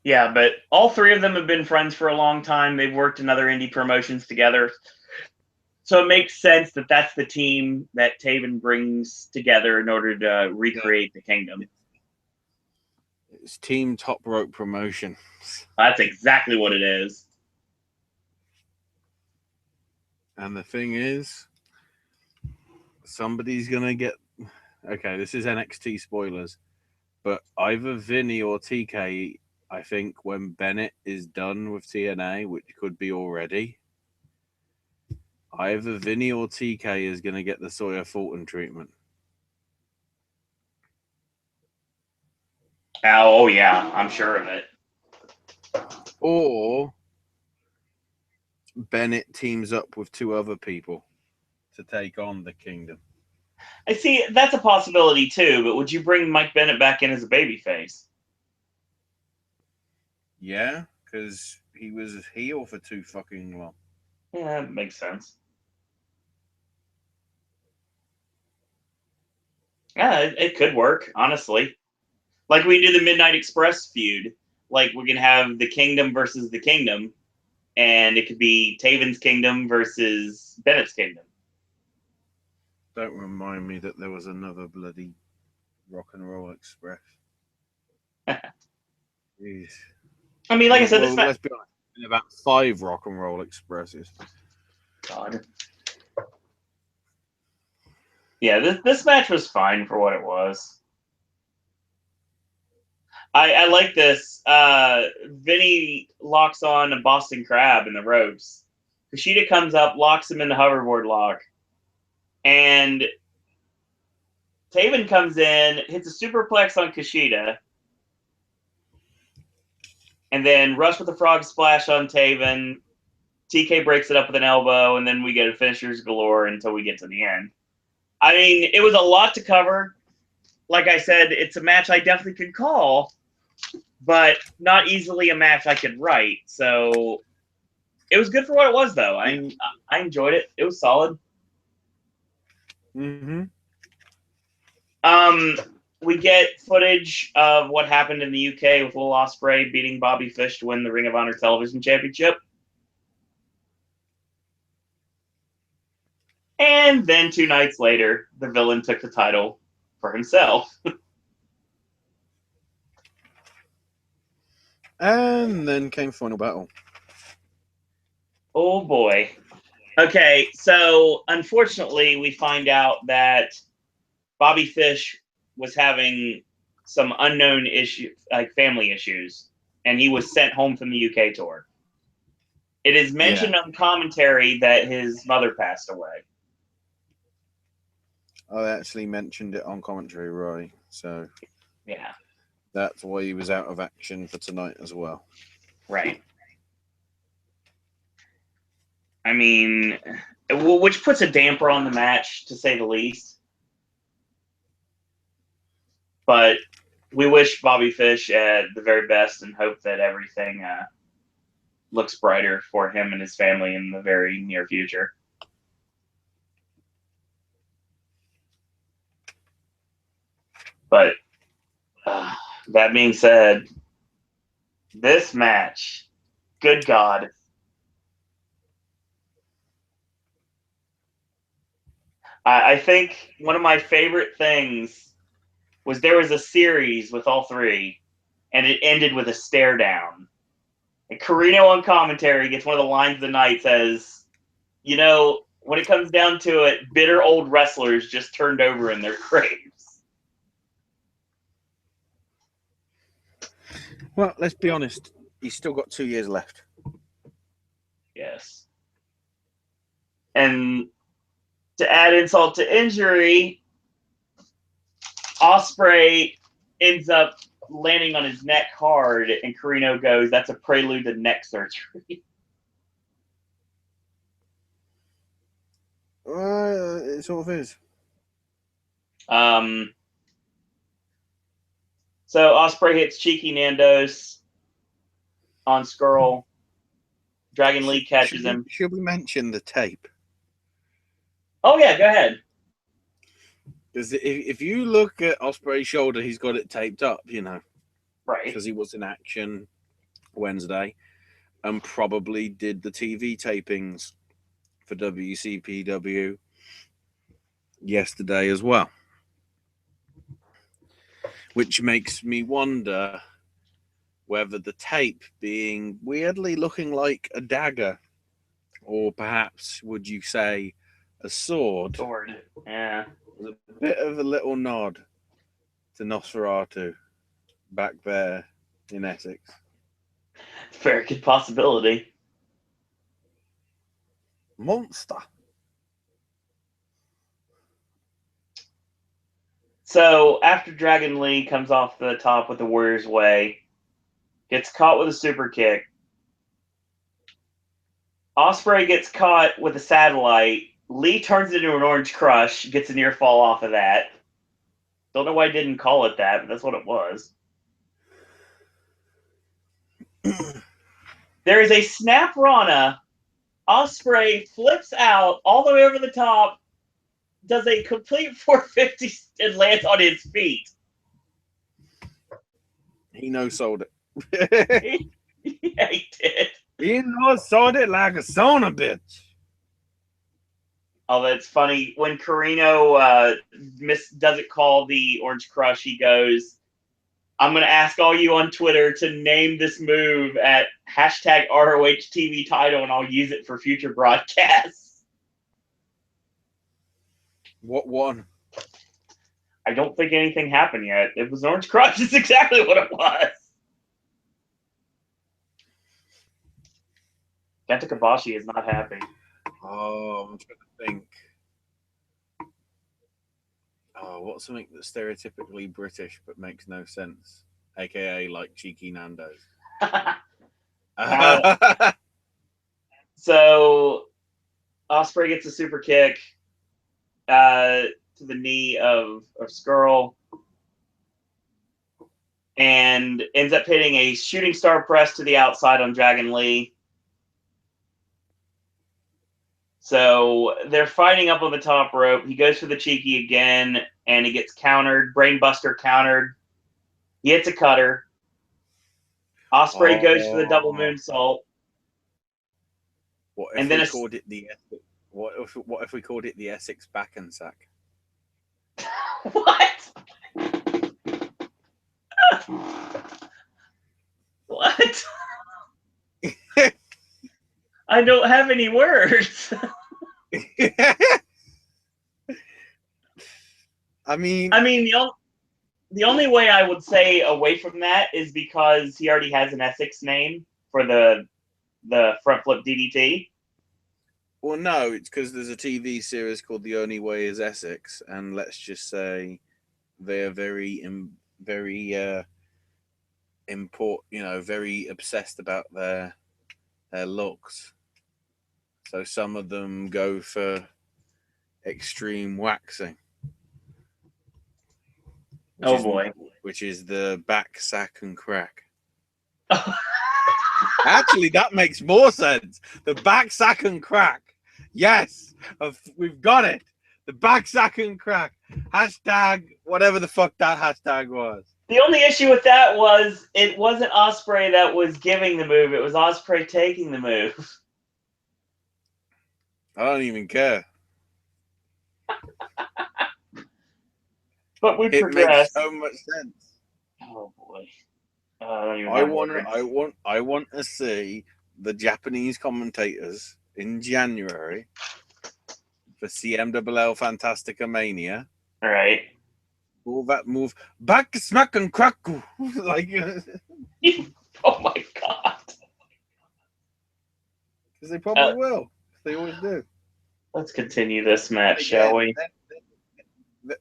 S1: Yeah, but all three of them have been friends for a long time. They've worked in other indie promotions together. So it makes sense that that's the team that Taven brings together in order to recreate the Kingdom.
S2: It's Team Top Rope Promotion.
S1: That's exactly what it is.
S2: And the thing is, somebody's going to get... Okay, this is NXT spoilers. But either Vinny or TK, I think, when Bennett is done with TNA, which could be already, either Vinny or TK is going to get the Sawyer Fulton treatment.
S1: Oh, yeah, I'm sure of it.
S2: Or Bennett teams up with two other people to take on the Kingdom.
S1: I see, that's a possibility too, but would you bring Mike Bennett back in as a babyface?
S2: Yeah, because he was a heel for too fucking long.
S1: Yeah, that makes sense. Yeah, it could work, honestly. Like we do the Midnight Express feud. Like we can have the Kingdom versus the Kingdom, and it could be Taven's Kingdom versus Bennett's Kingdom.
S2: Don't remind me that there was another bloody Rock and Roll Express. Jeez.
S1: I mean, like I said,
S2: let's be honest. There's about 5 Rock and Roll Expresses.
S1: God. Yeah, this match was fine for what it was. I like this. Vinny locks on a Boston Crab in the ropes. Kushida comes up, locks him in the hoverboard lock. And Taven comes in, hits a superplex on Kushida. And then Rush with the frog splash on Taven. TK breaks it up with an elbow, and then we get a finishers galore until we get to the end. I mean, it was a lot to cover. Like I said, it's a match I definitely could call, but not easily a match I could write. So it was good for what it was, though. I enjoyed it. It was solid.
S2: Mm-hmm.
S1: We get footage of what happened in the UK with Will Ospreay beating Bobby Fish to win the Ring of Honor Television Championship. And then 2 nights later, the villain took the title for himself.
S2: And then came Final Battle.
S1: Oh, boy. Okay, so unfortunately, we find out that Bobby Fish was having some unknown issue, like family issues, and he was sent home from the UK tour. It is mentioned on commentary that his mother passed away.
S2: I actually mentioned it on commentary, Roy. So
S1: yeah,
S2: that's why he was out of action for tonight as well.
S1: Right. I mean, which puts a damper on the match, to say the least. But we wish Bobby Fish the very best and hope that everything looks brighter for him and his family in the very near future. But that being said, this match, good God. I think one of my favorite things was there was a series with all three, and it ended with a stare down. And Carino on commentary gets one of the lines of the night, says, you know, when it comes down to it, bitter old wrestlers just turned over in their graves.
S2: Well, let's be honest. He's still got 2 years left.
S1: Yes. And to add insult to injury, Ospreay ends up landing on his neck hard, and Carino goes, that's a prelude to neck surgery.
S2: It sort of is.
S1: So Ospreay hits Cheeky Nandos on Skrull. Dragon Lee catches him.
S2: Should we mention the tape?
S1: Oh yeah, go ahead.
S2: Because if you look at Ospreay's shoulder, he's got it taped up, you know.
S1: Right.
S2: Because he was in action Wednesday and probably did the TV tapings for WCPW yesterday as well. Which makes me wonder whether the tape being weirdly looking like a dagger, or perhaps, would you say, a sword?
S1: Sword, yeah.
S2: Was a bit of a little nod to Nosferatu back there in Essex.
S1: Very good possibility.
S2: Monster.
S1: So after Dragon Lee comes off the top with the Warrior's Way, gets caught with a super kick. Ospreay gets caught with a satellite. Lee turns it into an orange crush, gets a near fall off of that. Don't know why I didn't call it that, but that's what it was. There is a snap Rana. Ospreay flips out all the way over the top, does a complete 450 and lands on his feet.
S2: He no-sold it.
S1: Yeah, he did.
S2: He no-sold it like a son of a bitch.
S1: Oh, that's funny. When Carino doesn't call the Orange Crush, he goes, I'm going to ask all you on Twitter to name this move at hashtag ROH TV title, and I'll use it for future broadcasts.
S2: What one?
S1: I don't think anything happened yet. It was Orange Crush. It's exactly what it was. Kenta Kobashi is not happy.
S2: Oh, I'm trying to think. Oh, what's something that's stereotypically British but makes no sense? AKA like Cheeky Nando's.
S1: So Ospreay gets a super kick to the knee of Skrull and ends up hitting a shooting star press to the outside on Dragon Lee. So they're fighting up on the top rope. He goes for the cheeky again, and he gets countered. Brainbuster countered. He hits a cutter. Ospreay goes for the double moonsault.
S2: What if we called it the Essex? What if we called it the Essex back and sack?
S1: What? What? I don't have any words.
S2: I mean,
S1: the only way I would say away from that is because he already has an Essex name for the front flip DDT.
S2: Well, no, it's because there's a TV series called The Only Way Is Essex, and let's just say they're very obsessed about their looks. So some of them go for extreme waxing. Which is the back, sack, and crack. Actually, that makes more sense. The back, sack, and crack. Yes, we've got it. The back, sack, and crack. Hashtag whatever the fuck that hashtag was.
S1: The only issue with that was it wasn't Ospreay that was giving the move. It was Ospreay taking the move.
S2: I don't even care.
S1: But we progressed.
S2: Makes so much sense.
S1: Oh boy. I
S2: want to see the Japanese commentators in January for CMLL Fantastica Mania.
S1: All right.
S2: All that move back, smack, and crack. Like,
S1: oh my god.
S2: Because they probably will. They always do.
S1: Let's continue this match, shall we?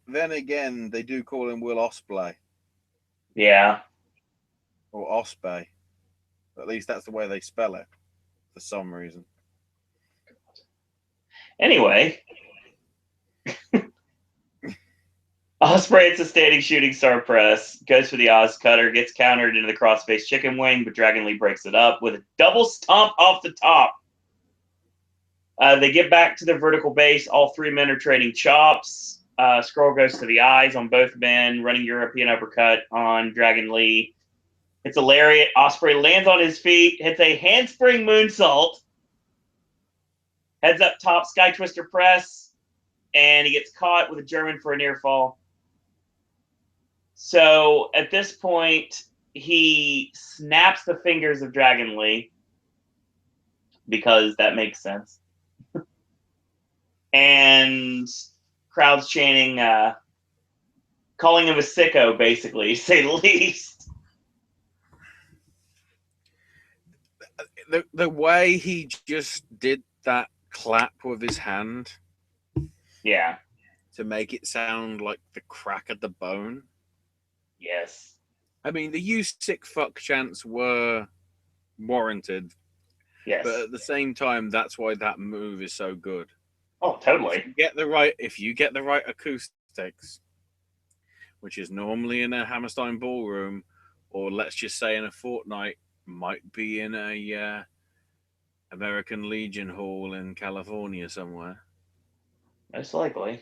S2: Then again, they do call him Will Ospreay.
S1: Yeah.
S2: Or Ospreay. At least that's the way they spell it, for some reason.
S1: Anyway. Ospreay hits a standing shooting star press, goes for the Oz cutter, gets countered into the crossface chicken wing, but Dragon Lee breaks it up with a double stomp off the top. They get back to their vertical base. All three men are trading chops. Scroll goes to the eyes on both men, running European uppercut on Dragon Lee. It's a lariat. Ospreay lands on his feet, hits a handspring moonsault, heads up top, sky twister press, and he gets caught with a German for a near fall. So at this point, he snaps the fingers of Dragon Lee because that makes sense. And crowds chanting, calling him a sicko, basically, to say the least.
S2: The way he just did that clap with his hand,
S1: Yeah.
S2: to make it sound like the crack of the bone.
S1: Yes.
S2: I mean, the "you sick fuck" chants were warranted.
S1: Yes.
S2: But at the same time, that's why that move is so good.
S1: Oh, totally.
S2: If you get the right acoustics, which is normally in a Hammerstein ballroom, or let's just say in a fortnight, might be in a American Legion Hall in California somewhere.
S1: Most likely.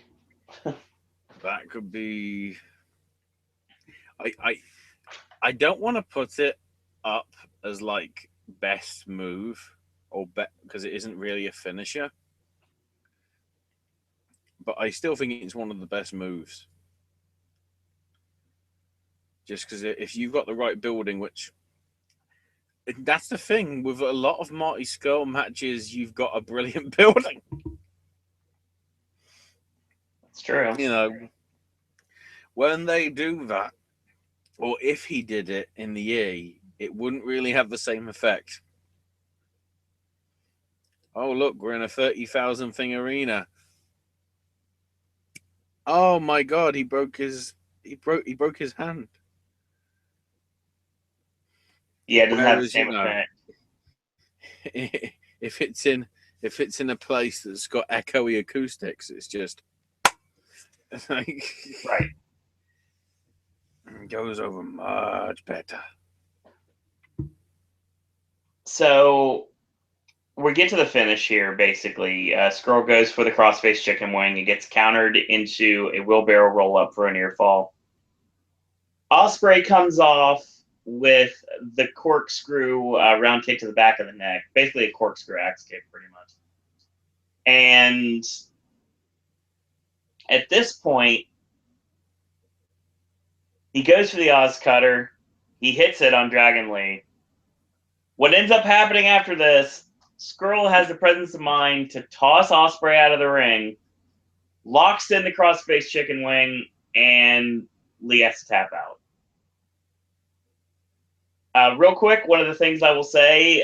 S2: That could be. I don't want to put it up as like best move or because it isn't really a finisher, but I still think it's one of the best moves. Just because if you've got the right building, which that's the thing with a lot of Marty Scurll matches, you've got a brilliant building.
S1: That's true.
S2: You know, when they do that, or if he did it in the E, it wouldn't really have the same effect. Oh, look, we're in a 30,000 thing arena. Oh my God, he broke his hand.
S1: Yeah, it doesn't have the same effect.
S2: If it's in a place that's got echoey acoustics, it's just like
S1: right.
S2: It goes over much better.
S1: So we get to the finish here, basically. Scroll goes for the crossface chicken wing. It gets countered into a wheelbarrow roll-up for a near fall. Ospreay comes off with the corkscrew round kick to the back of the neck. Basically a corkscrew axe kick, pretty much. And at this point, he goes for the Oz cutter. He hits it on Dragon Lee. What ends up happening after this, Skrull has the presence of mind to toss Ospreay out of the ring, locks in the crossface chicken wing, and Lee has to tap out. Real quick, one of the things I will say,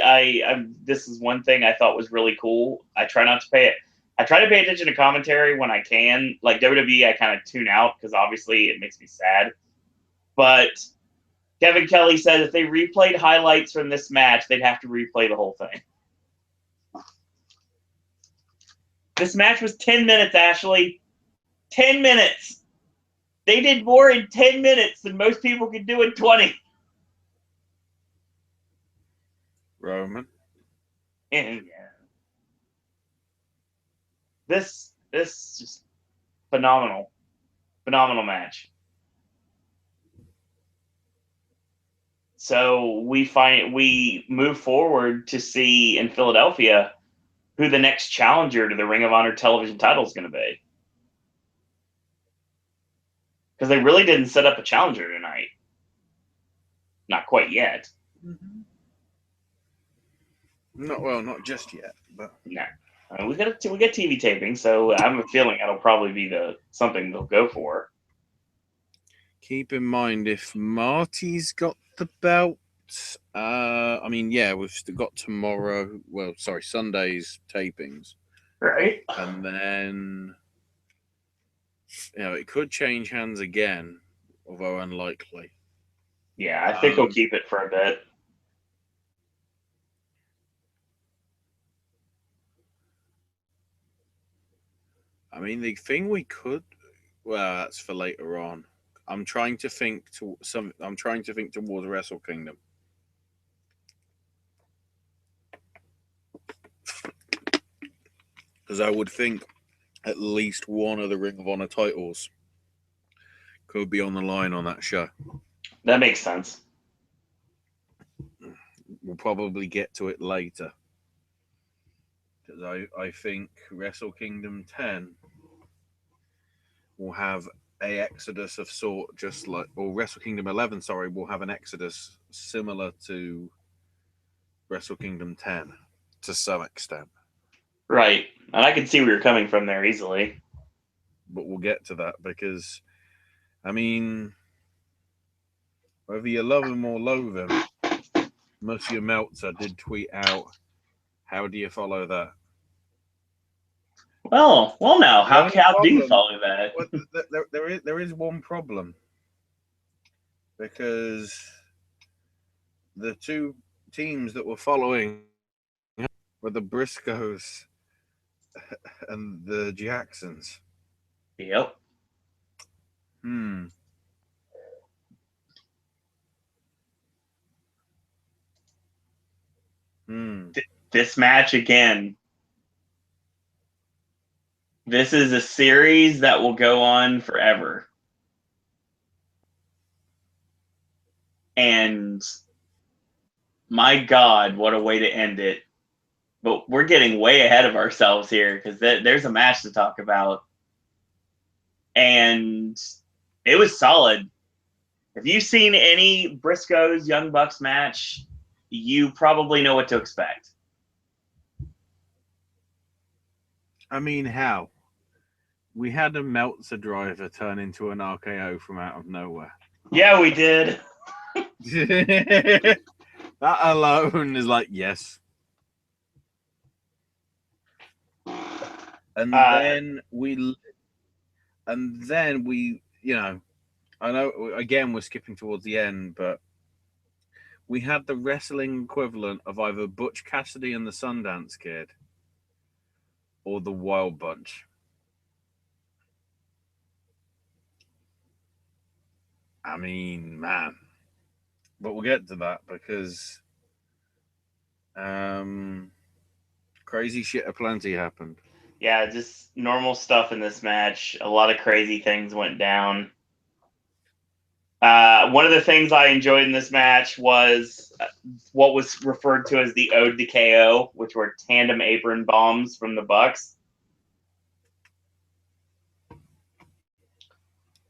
S1: this is one thing I thought was really cool. I try to pay attention to commentary when I can. Like WWE, I kind of tune out because obviously it makes me sad. But Kevin Kelly said if they replayed highlights from this match, they'd have to replay the whole thing. This match was 10 minutes, Ashley. 10 minutes. They did more in 10 minutes than most people could do in 20.
S2: Roman.
S1: And yeah. This just phenomenal. Phenomenal match. So we move forward to see in Philadelphia who the next challenger to the Ring of Honor television title is going to be. Because they really didn't set up a challenger tonight. Not quite yet.
S2: Mm-hmm. Not just yet, but
S1: no. We get TV taping, so I have a feeling that'll probably be something they'll go for.
S2: Keep in mind if Marty's got the belt. We've still got tomorrow. Well, sorry, Sunday's tapings,
S1: right?
S2: And then it could change hands again, although unlikely.
S1: Yeah, I think he'll keep it for a bit.
S2: I mean, the thing we could Well, that's for later on. I'm trying to think I'm trying to think towards Wrestle Kingdom. Because I would think at least one of the Ring of Honor titles could be on the line on that show.
S1: That makes sense.
S2: We'll probably get to it later. Because I think Wrestle Kingdom 10 will have a exodus of sort, just like, or Wrestle Kingdom 11, sorry, will have an exodus similar to Wrestle Kingdom 10 to some extent.
S1: Right. And I can see where you're coming from there easily.
S2: But we'll get to that because, I mean, whether you love him or loathe him, Monsieur Meltzer did tweet out, "How do you follow that?"
S1: Well, now, how do you follow that?
S2: Well, there is one problem because the two teams that were following were the Briscoes and the Jacksons.
S1: Yep. This match again. This is a series that will go on forever. And my God, what a way to end it. But we're getting way ahead of ourselves here because there's a match to talk about. And it was solid. If you've seen any Briscoes Young Bucks match, you probably know what to expect.
S2: I mean, how? We had a Meltzer driver turn into an RKO from out of nowhere.
S1: Yeah, we did.
S2: That alone is like, yes. And then we, you know, I know, again, we're skipping towards the end, but we had the wrestling equivalent of either Butch Cassidy and the Sundance Kid or the Wild Bunch. I mean, man. But we'll get to that because crazy shit aplenty happened.
S1: Yeah, just normal stuff in this match. A lot of crazy things went down. One of the things I enjoyed in this match was what was referred to as the Ode to KO, which were tandem apron bombs from the Bucks.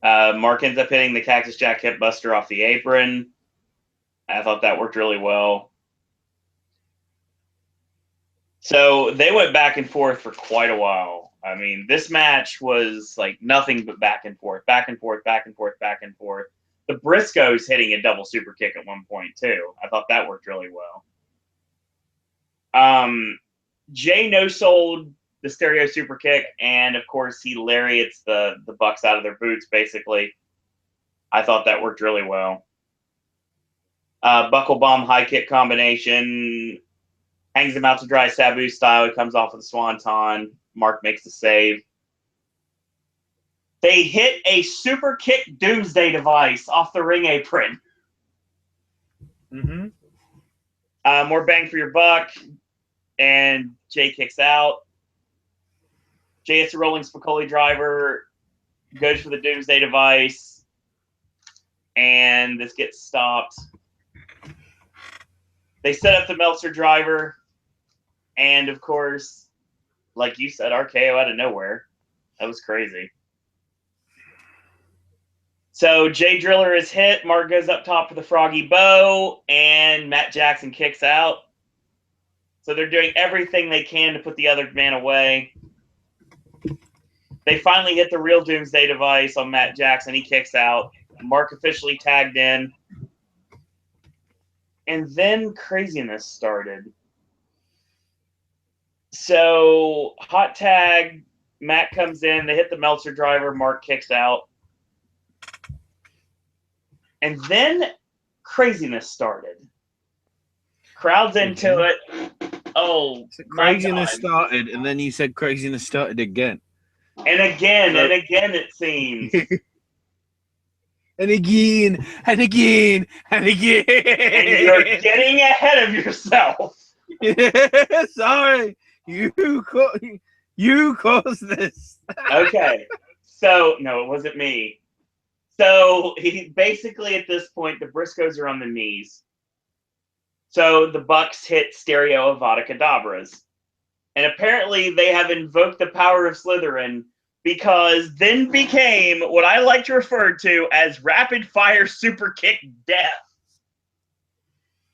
S1: Mark ends up hitting the Cactus Jack Hip Buster off the apron. I thought that worked really well. So they went back and forth for quite a while. I mean, this match was like nothing but back and forth, back and forth, back and forth, back and forth. The Briscoes hitting a double super kick at one point too. I thought that worked really well. Jay no-sold the stereo super kick, and of course he lariats the Bucks out of their boots, basically. I thought that worked really well. Buckle bomb high kick combination, hangs him out to dry Sabu style. He comes off with a swanton. Mark makes the save. They hit a super kick doomsday device off the ring apron. More bang for your buck. And Jay kicks out. Jay hits a rolling Spicoli driver. Goes for the doomsday device. And this gets stopped. They set up the Meltzer driver. And, of course, like you said, RKO out of nowhere. That was crazy. So Jay Driller is hit. Mark goes up top for the Froggy Bow. And Matt Jackson kicks out. So they're doing everything they can to put the other man away. They finally hit the real doomsday device on Matt Jackson. He kicks out. Mark officially tagged in. And then craziness started. So, hot tag, Matt comes in, they hit the Meltzer driver, Mark kicks out. And then craziness started. Crowd's into it. Oh,
S2: craziness started, and then you said craziness started again.
S1: And again, it seems.
S2: And again, and again, and again.
S1: And you're getting ahead of yourself.
S2: Sorry, you caused this.
S1: Okay. So, no, it wasn't me. So, he basically at this point, the Briscoes are on the knees. So, the Bucks hit stereo Avada Kedavras. And apparently, they have invoked the power of Slytherin because then became what I like to refer to as rapid fire super kick death.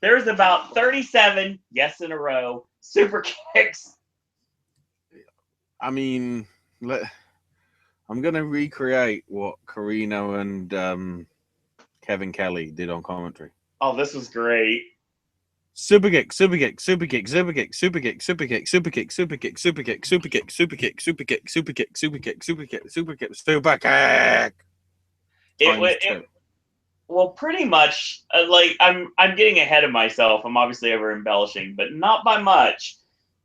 S1: There's about 37, yes, in a row, super kicks.
S2: I mean, I'm going to recreate what Carino and Kevin Kelly did on commentary.
S1: Oh, this was great.
S2: Super kick, super kick, super kick, super kick, super kick, super kick, super kick, super kick, super kick, super kick, super kick, super kick, super kick, super kick, super kick, super kick, super kick.
S1: Well, pretty much. Like I'm getting ahead of myself. I'm obviously over embellishing, but not by much.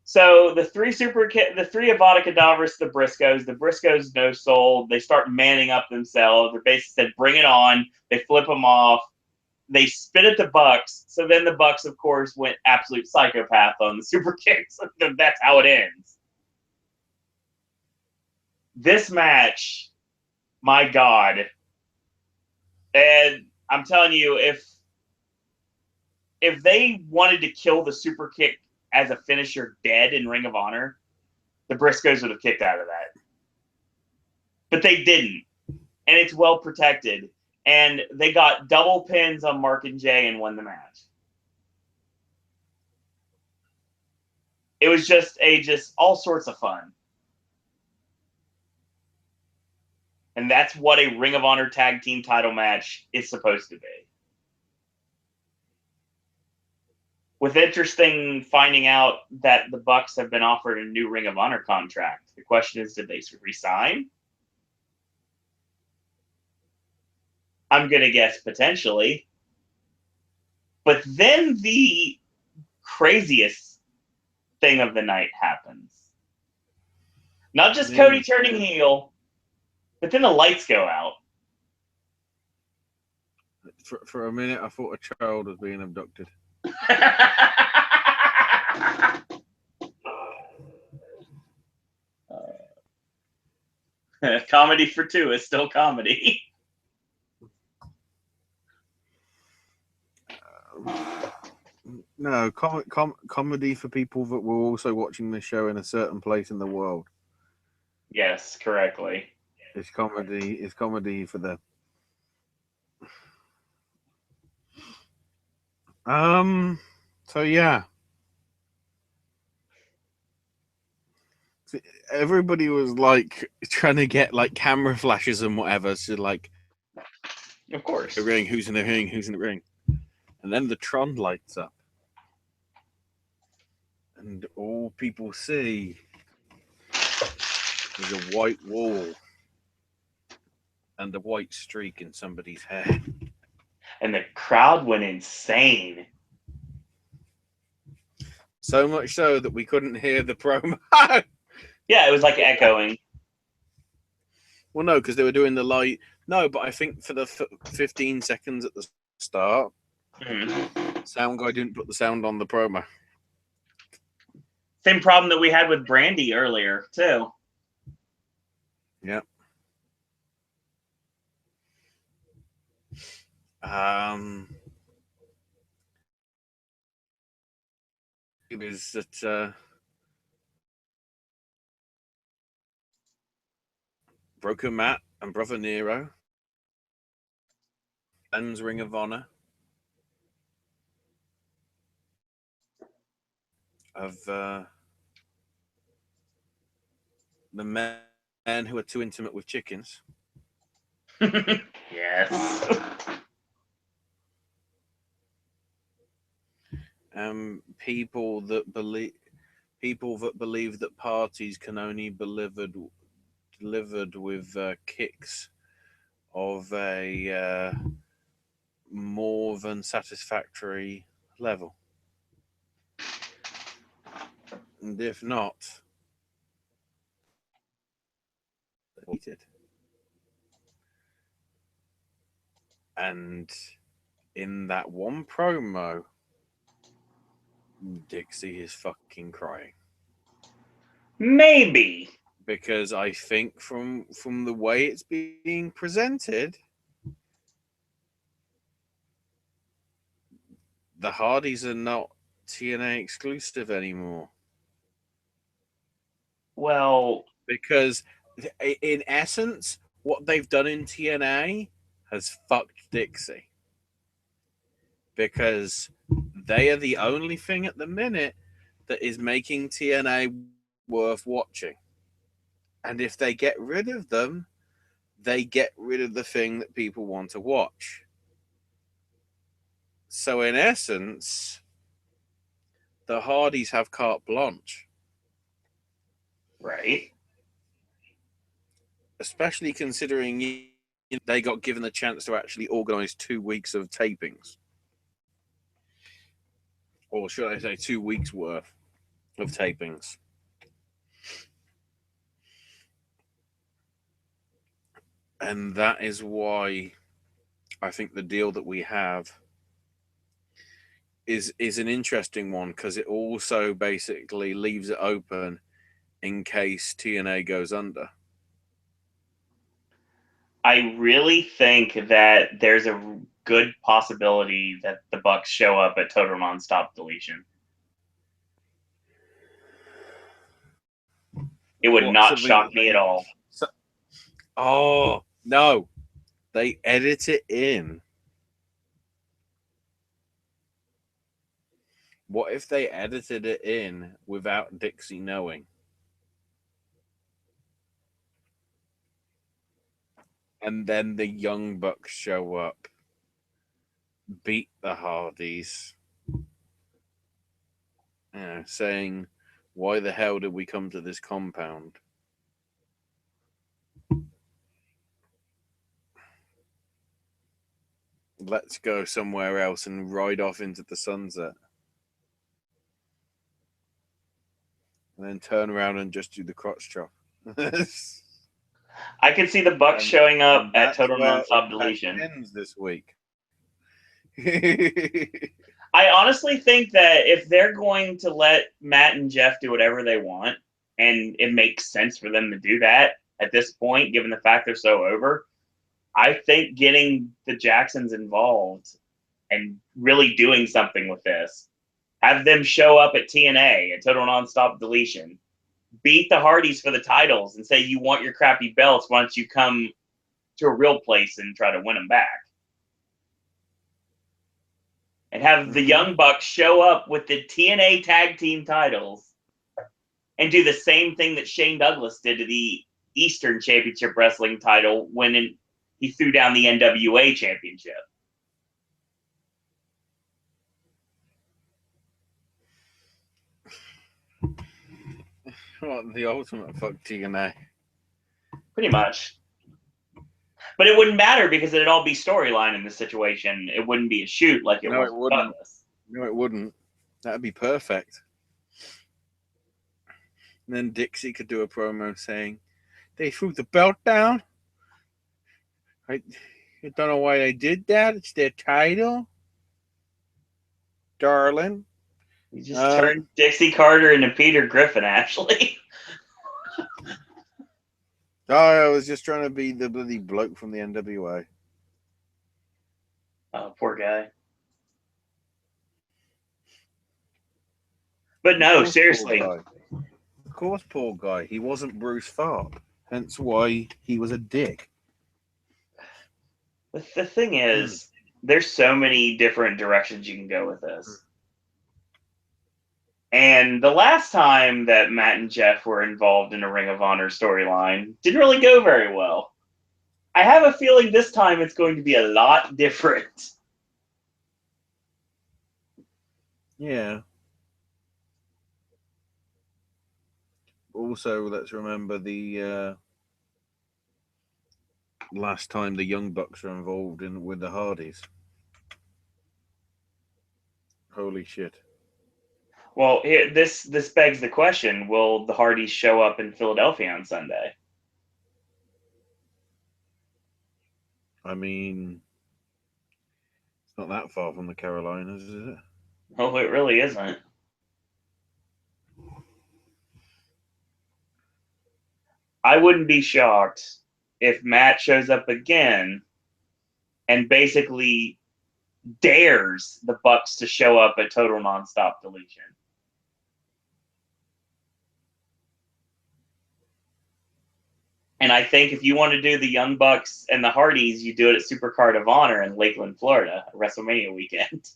S1: So the three Avada Kedavras, the Briscoes no soul. They start manning up themselves. They basically said, "Bring it on." They flip them off. They spit at the Bucks. So then the Bucks, of course, went absolute psychopath on the super kicks. That's how it ends. This match, my God. And I'm telling you, if they wanted to kill the super kick as a finisher dead in Ring of Honor, the Briscoes would have kicked out of that. But they didn't. And it's well protected. And they got double pins on Mark and Jay and won the match. It was just all sorts of fun. And that's what a Ring of Honor tag team title match is supposed to be. With interesting finding out that the Bucks have been offered a new Ring of Honor contract. The question is, did they resign? I'm going to guess potentially. But then the craziest thing of the night happens. Not just Cody turning heel, but then the lights go out.
S2: For a minute, I thought a child was being abducted.
S1: Comedy for two is still comedy.
S2: No, comedy for people that were also watching the show in a certain place in the world.
S1: Yes, correctly.
S2: It's comedy for the. So yeah. Everybody was like trying to get like camera flashes and whatever. So like,
S1: of course,
S2: the ring. Who's in the ring? Who's in the ring? And then the Tron lights up, and all people see is a white wall and a white streak in somebody's hair.
S1: And the crowd went insane.
S2: So much so that we couldn't hear the promo.
S1: Yeah, it was like echoing.
S2: Well, no, because they were doing the light. No, but I think for the 15 seconds at the start, sound guy didn't put the sound on the promo.
S1: Same problem that we had with Brandy earlier, too.
S2: Yeah. It was that Broken Matt and Brother Nero, Ben's Ring of Honor, of the men who are too intimate with chickens.
S1: Yes.
S2: People that believe that parties can only be delivered with kicks of a more than satisfactory level, and if not, And in that one promo, Dixie is fucking crying.
S1: Maybe.
S2: Because I think from the way it's being presented, the Hardys are not TNA exclusive anymore.
S1: Well,
S2: Because in essence, what they've done in TNA has fucked Dixie. Because they are the only thing at the minute that is making TNA worth watching. And if they get rid of them, they get rid of the thing that people want to watch. So in essence, the Hardys have carte blanche.
S1: right.
S2: Especially considering they got given the chance to actually organise 2 weeks of tapings. Or should I say 2 weeks worth of tapings. And that is why I think the deal that we have is an interesting one, because it also basically leaves it open in case TNA goes under.
S1: I really think that there's a good possibility that the Bucks show up at Total Nonstop Deletion. It would not shock me at all.
S2: Oh, no. They edit it in. What if they edited it in without Dixie knowing? And then the Young Bucks show up, beat the Hardys, saying, "Why the hell did we come to this compound?" Let's go somewhere else and ride off into the sunset. And then turn around and just do the crotch chop.
S1: I could see the Bucks showing up at Total Nonstop
S2: Impact
S1: Deletion.
S2: ends this week.
S1: I honestly think that if they're going to let Matt and Jeff do whatever they want, and it makes sense for them to do that at this point, given the fact they're so over, I think getting the Jacksons involved and really doing something with this, have them show up at TNA, at Total Nonstop Deletion, beat the Hardys for the titles and say you want your crappy belts, why don't you come to a real place and try to win them back? And have the Young Bucks show up with the TNA tag team titles and do the same thing that Shane Douglas did to the Eastern Championship Wrestling title when he threw down the NWA Championship.
S2: What, the ultimate fuck TNA?
S1: Pretty much. But it wouldn't matter because it'd all be storyline in this situation. It wouldn't be a shoot like it was with Douglas.
S2: No, it wouldn't. That'd be perfect. And then Dixie could do a promo saying, "They threw the belt down. I don't know why they did that. It's their title, darling."
S1: You just turned Dixie Carter into Peter Griffin, actually.
S2: I was just trying to be the bloody bloke from the NWA.
S1: Oh, poor guy. But no, seriously.
S2: Of course, poor guy. He wasn't Bruce Tharp. Hence why he was a dick.
S1: The thing is, there's so many different directions you can go with this. And the last time that Matt and Jeff were involved in a Ring of Honor storyline didn't really go very well. I have a feeling this time it's going to be a lot different.
S2: Yeah. Also, let's remember the last time the Young Bucks were involved with the Hardys. Holy shit.
S1: Well, this begs the question, will the Hardys show up in Philadelphia on Sunday?
S2: I mean, it's not that far from the Carolinas, is it?
S1: Oh, it really isn't. I wouldn't be shocked if Matt shows up again and basically dares the Bucks to show up at Total Nonstop Deletion. And I think if you want to do the Young Bucks and the Hardys, you do it at Supercard of Honor in Lakeland, Florida, WrestleMania weekend.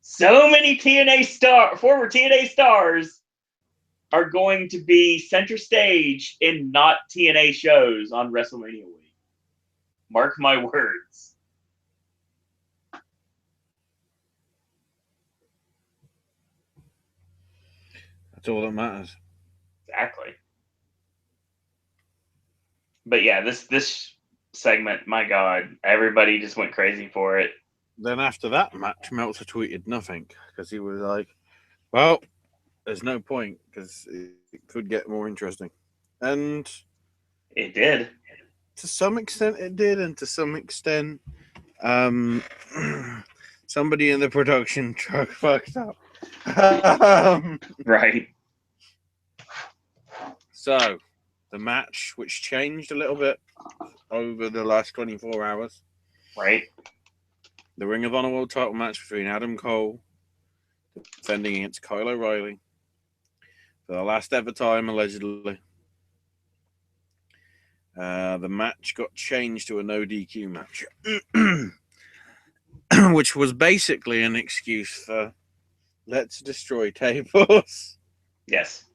S1: So many former TNA stars are going to be center stage in not TNA shows on WrestleMania week. Mark my words.
S2: That's all that matters.
S1: Exactly. But yeah, this segment, my God, everybody just went crazy for it.
S2: Then after that match, Meltzer tweeted nothing because he was like, well, there's no point because it could get more interesting. And
S1: it did.
S2: To some extent it did, and to some extent somebody in the production truck fucked up.
S1: Right.
S2: So, the match, which changed a little bit over the last 24 hours.
S1: Right.
S2: The Ring of Honor World title match between Adam Cole defending against Kyle O'Reilly for the last ever time, allegedly. The match got changed to a no DQ match, which was basically an excuse for let's destroy tables.
S1: Yes.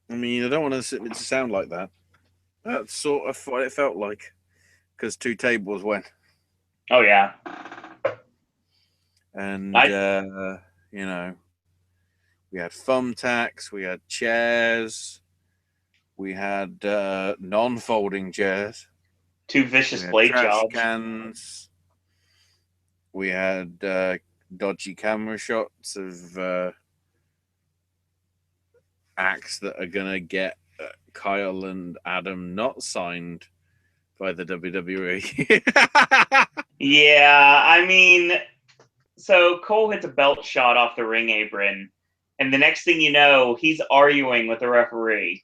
S2: I mean, I don't want it to sound like that. That's sort of what it felt like, because 2 tables went.
S1: Oh, yeah.
S2: And, you know, we had thumbtacks, we had chairs, we had non-folding chairs.
S1: 2 vicious blade
S2: trash
S1: jobs.
S2: Cans. We had dodgy camera shots of acts that are going to get Kyle and Adam not signed by the WWE.
S1: Yeah, I mean, so Cole hits a belt shot off the ring apron, and the next thing you know, he's arguing with the referee.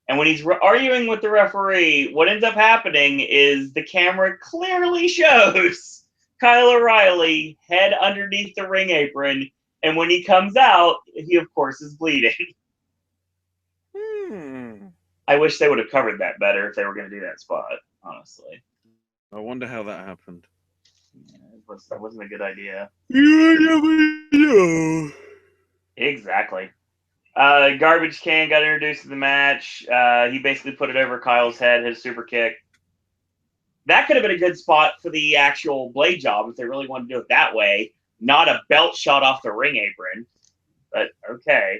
S1: And when he's arguing with the referee, what ends up happening is the camera clearly shows Kyle O'Reilly head underneath the ring apron, and when he comes out, he, of course, is bleeding. I wish they would have covered that better if they were going to do that spot, honestly.
S2: I wonder how that happened.
S1: Yeah, that wasn't a good idea.
S2: You never know.
S1: Exactly. Garbage Can got introduced to the match. He basically put it over Kyle's head, hit a super kick. That could have been a good spot for the actual blade job if they really wanted to do it that way, not a belt shot off the ring apron. But okay.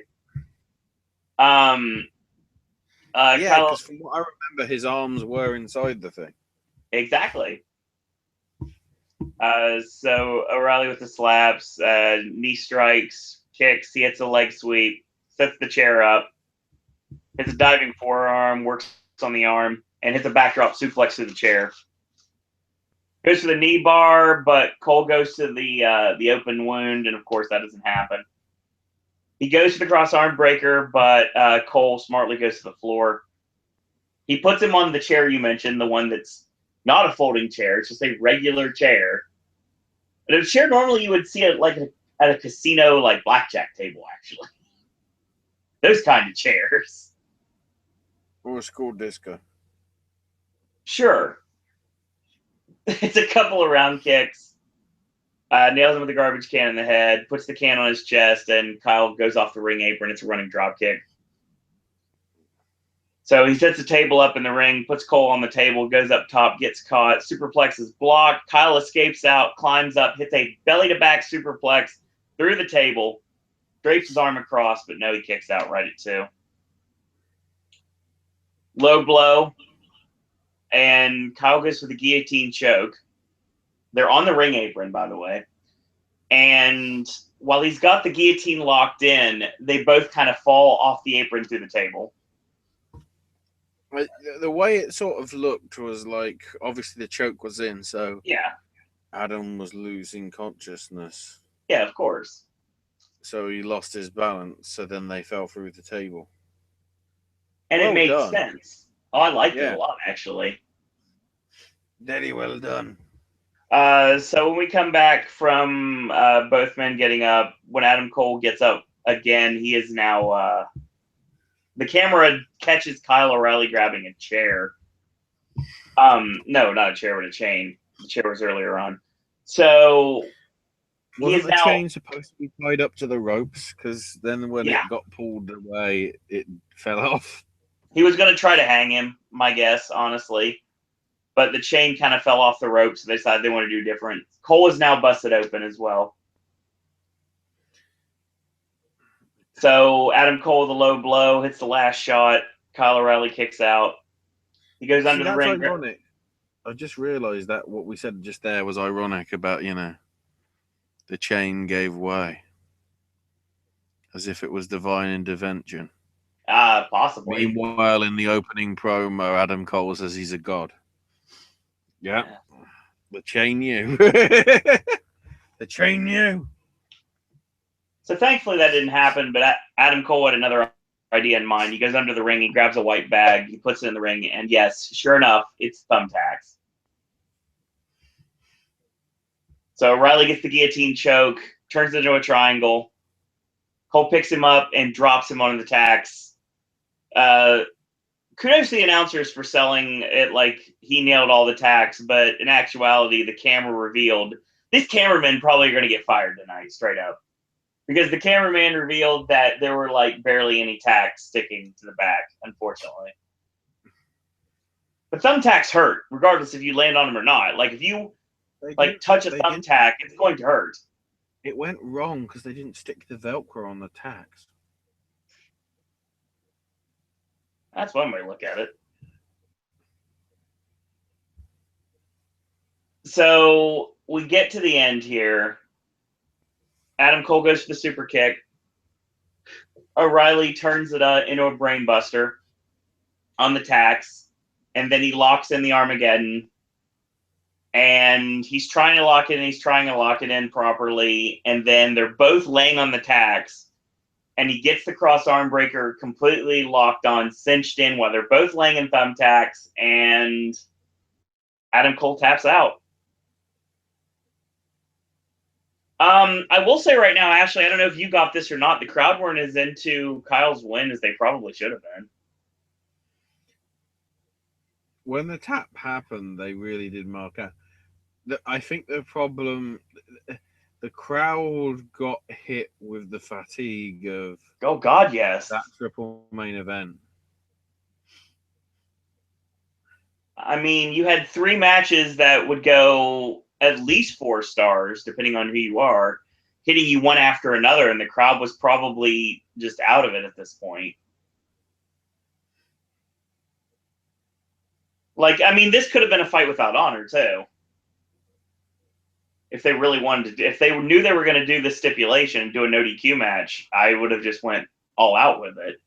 S2: Yeah,
S1: Kyle,
S2: because from what I remember, his arms were inside the thing.
S1: Exactly. So O'Reilly with the slaps, knee strikes, kicks, he hits a leg sweep, sets the chair up, hits a diving forearm, works on the arm, and hits a backdrop suplex to the chair. Goes to the knee bar, but Cole goes to the open wound, and of course that doesn't happen. He goes to the cross arm breaker, but Cole smartly goes to the floor. He puts him on the chair you mentioned, the one that's not a folding chair. It's just a regular chair. But a chair normally you would see it like at a casino, like blackjack table, actually. Those kind of chairs.
S2: Or a school disco.
S1: Sure. It's a couple of round kicks. Nails him with a garbage can in the head, puts the can on his chest, and Kyle goes off the ring apron. It's a running drop kick. So he sets the table up in the ring, puts Cole on the table, goes up top, gets caught, superplexes blocked. Kyle escapes out, climbs up, hits a belly-to-back superplex through the table, drapes his arm across, but no, he kicks out right at 2. Low blow, and Kyle goes for the guillotine choke. They're on the ring apron, by the way. And while he's got the guillotine locked in, they both kind of fall off the apron through the table.
S2: The way it sort of looked was like, obviously the choke was in, so
S1: Yeah.
S2: Adam was losing consciousness.
S1: Yeah, of course.
S2: So he lost his balance, so then they fell through the table.
S1: And it
S2: Well
S1: made
S2: done.
S1: sense. Oh, I liked it a
S2: Yeah.
S1: lot, actually.
S2: Very well done.
S1: So when we come back from both men getting up, when Adam Cole gets up again, he is now the camera catches Kyle O'Reilly grabbing a chair. No, not a chair, but a chain. The chair was earlier on. So he
S2: Wasn't
S1: is
S2: the
S1: now.
S2: chain supposed to be tied up to the ropes? Because then when
S1: Yeah,
S2: it got pulled away, it fell off.
S1: he was going to try to hang him, my guess, honestly. But the chain kind of fell off the rope, so they decided they want to do different. Cole is now busted open as well. So Adam Cole with a low blow hits the last shot. Kyle O'Reilly kicks out. He goes under the
S2: That's
S1: ring.
S2: ironic. I just realised that what we said just there was ironic about, the chain gave way. As if it was divine intervention.
S1: Possibly.
S2: Meanwhile, in the opening promo, Adam Cole says he's a god. Yeah. The chain knew. The chain knew.
S1: So thankfully that didn't happen, but Adam Cole had another idea in mind. He goes under the ring, he grabs a white bag, he puts it in the ring, and yes, sure enough, it's thumbtacks. So O'Reilly gets the guillotine choke, turns it into a triangle. Cole picks him up and drops him on the tacks. Kudos to the announcers for selling it like he nailed all the tacks, but in actuality, the camera revealed these cameramen probably are going to get fired tonight, straight up. Because the cameraman revealed that there were like barely any tacks sticking to the back, unfortunately. But thumbtacks hurt, regardless if you land on them or not. Like if you touch a thumbtack, it's going to hurt.
S2: It went wrong because they didn't stick the Velcro on the tacks.
S1: That's one way to look at it. So we get to the end here. Adam Cole goes for the super kick. O'Reilly turns it into a brain buster on the tacks, and then he locks in the Armageddon. And he's trying to lock it in. He's trying to lock it in properly. And then they're both laying on the tacks. And he gets the cross arm breaker completely locked on, cinched in while they're both laying in thumbtacks. And Adam Cole taps out. I will say right now, Ashley, I don't know if you got this or not. The crowd weren't as into Kyle's win as they probably should have been.
S2: When the tap happened, they really did mark out. I think the problem, the crowd got hit with the fatigue of
S1: Oh God, yes,
S2: that triple main event.
S1: I mean, you had 3 matches that would go at least 4 stars, depending on who you are, hitting you one after another, and the crowd was probably just out of it at this point. Like, I mean, this could have been a fight without honor, too. If they really wanted to, if they knew they were going to do the stipulation and do a no DQ match, I would have just went all out with it.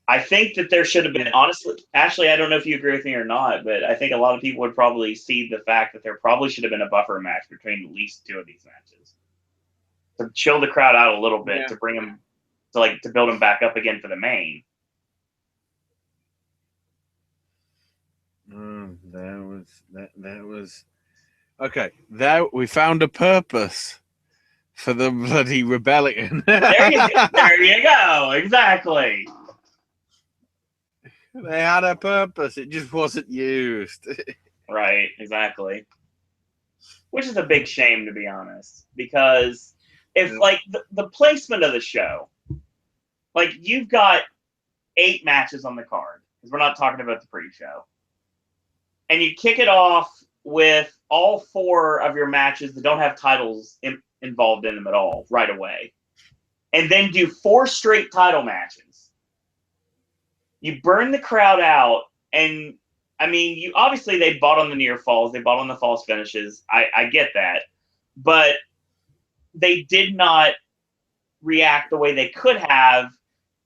S1: I think that there should have been, honestly, Ashley, I don't know if you agree with me or not, but I think a lot of people would probably see the fact that there probably should have been a buffer match between at least 2 of these matches to chill the crowd out a little bit, to bring them to build them back up again for the main.
S2: There was okay. There we found a purpose for the bloody rebellion.
S1: There you go. Exactly.
S2: They had a purpose. It just wasn't used.
S1: Right. Exactly. Which is a big shame, to be honest, because if like the placement of the show, like you've got 8 matches on the card, because we're not talking about the pre-show, and you kick it off with all 4 of your matches that don't have titles involved in them at all right away, and then do 4 straight title matches. You burn the crowd out, and I mean, you obviously they bought on the near falls, they bought on the false finishes. I get that, but they did not react the way they could have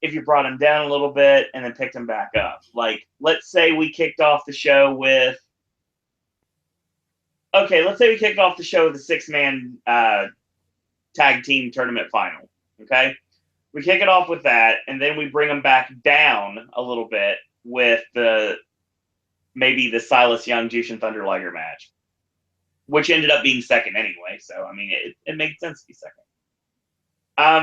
S1: if you brought him down a little bit and then picked him back up. Like, let's say we kicked off the show with a 6-man tag team tournament final. Okay, we kick it off with that, and then we bring them back down a little bit with maybe the Silas Young Jushin Thunder Liger match, which ended up being second anyway. So I mean, it made sense to be second.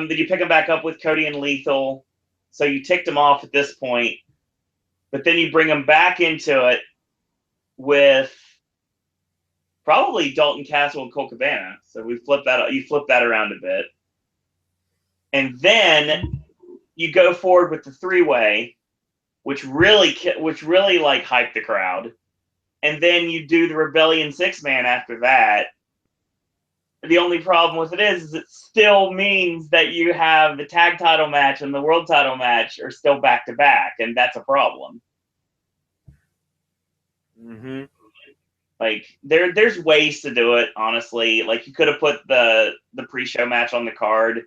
S1: Then you pick them back up with Cody and Lethal. So you ticked them off at this point, but then you bring them back into it with probably Dalton Castle and Colt Cabana. So we flip that. You flip that around a bit, and then you go forward with the 3-way, which really like hyped the crowd, and then you do the Rebellion 6-man after that. The only problem with it is it still means that you have the tag title match and the world title match are still back to back, and that's a problem.
S2: Mm-hmm.
S1: Like there's ways to do it, honestly. Like you could have put the pre-show match on the card,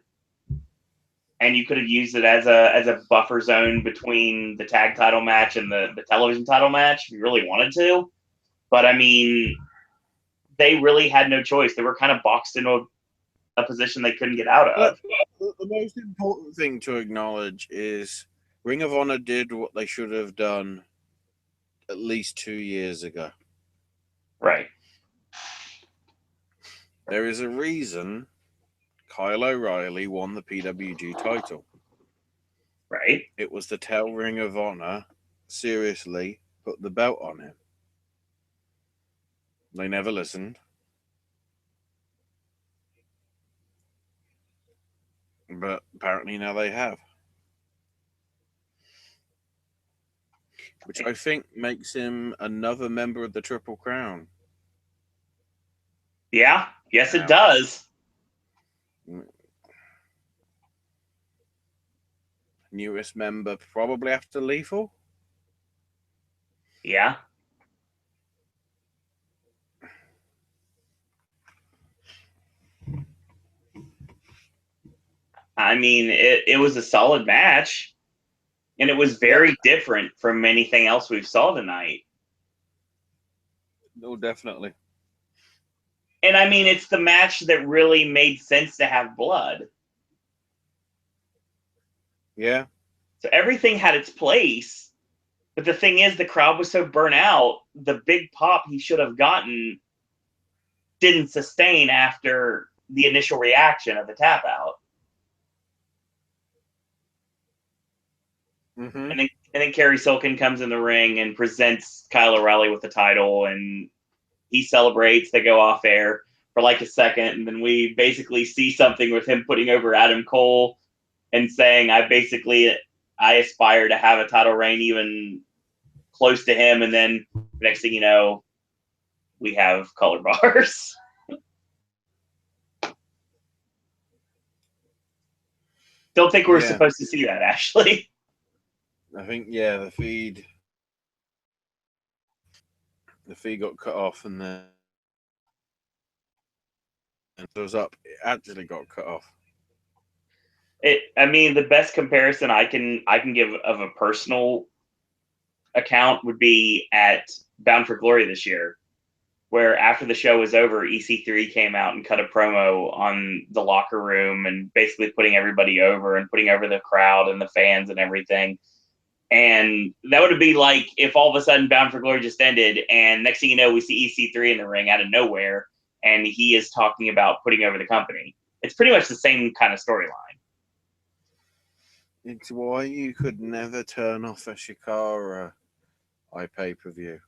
S1: and you could have used it as a buffer zone between the tag title match and the television title match if you really wanted to. But I mean, they really had no choice. They were kind of boxed into a position they couldn't get out of.
S2: But the most important thing to acknowledge is Ring of Honor did what they should have done at least 2 years ago.
S1: Right.
S2: There is a reason Kyle O'Reilly won the PWG title.
S1: Right.
S2: It was to tell Ring of Honor, seriously, put the belt on him. They never listened. But apparently now they have. Which I think makes him another member of the Triple Crown.
S1: Yeah. Yes, it does.
S2: Newest member probably after Lethal.
S1: Yeah. I mean, it was a solid match, and it was very different from anything else we've saw tonight.
S2: No, definitely.
S1: And I mean, it's the match that really made sense to have blood.
S2: Yeah.
S1: So everything had its place, but the thing is, the crowd was so burnt out, the big pop he should have gotten didn't sustain after the initial reaction of the tap out.
S2: Mm-hmm.
S1: And then Kerry Silkin comes in the ring and presents Kyle O'Reilly with the title, and he celebrates. They go off air for like a second, and then we basically see something with him putting over Adam Cole and saying, I aspire to have a title reign even close to him. And then the next thing you know, we have color bars. Don't think we're supposed to see that, Ashley.
S2: I think, the feed got cut off, and then it was up. It actually got cut off.
S1: I mean, the best comparison I can give of a personal account would be at Bound for Glory this year, where after the show was over, EC3 came out and cut a promo on the locker room and basically putting everybody over and putting over the crowd and the fans and everything. And that would be like if all of a sudden Bound for Glory just ended, and next thing you know, we see EC3 in the ring out of nowhere, and he is talking about putting over the company. It's pretty much the same kind of storyline.
S2: It's why you could never turn off a Shikara pay-per-view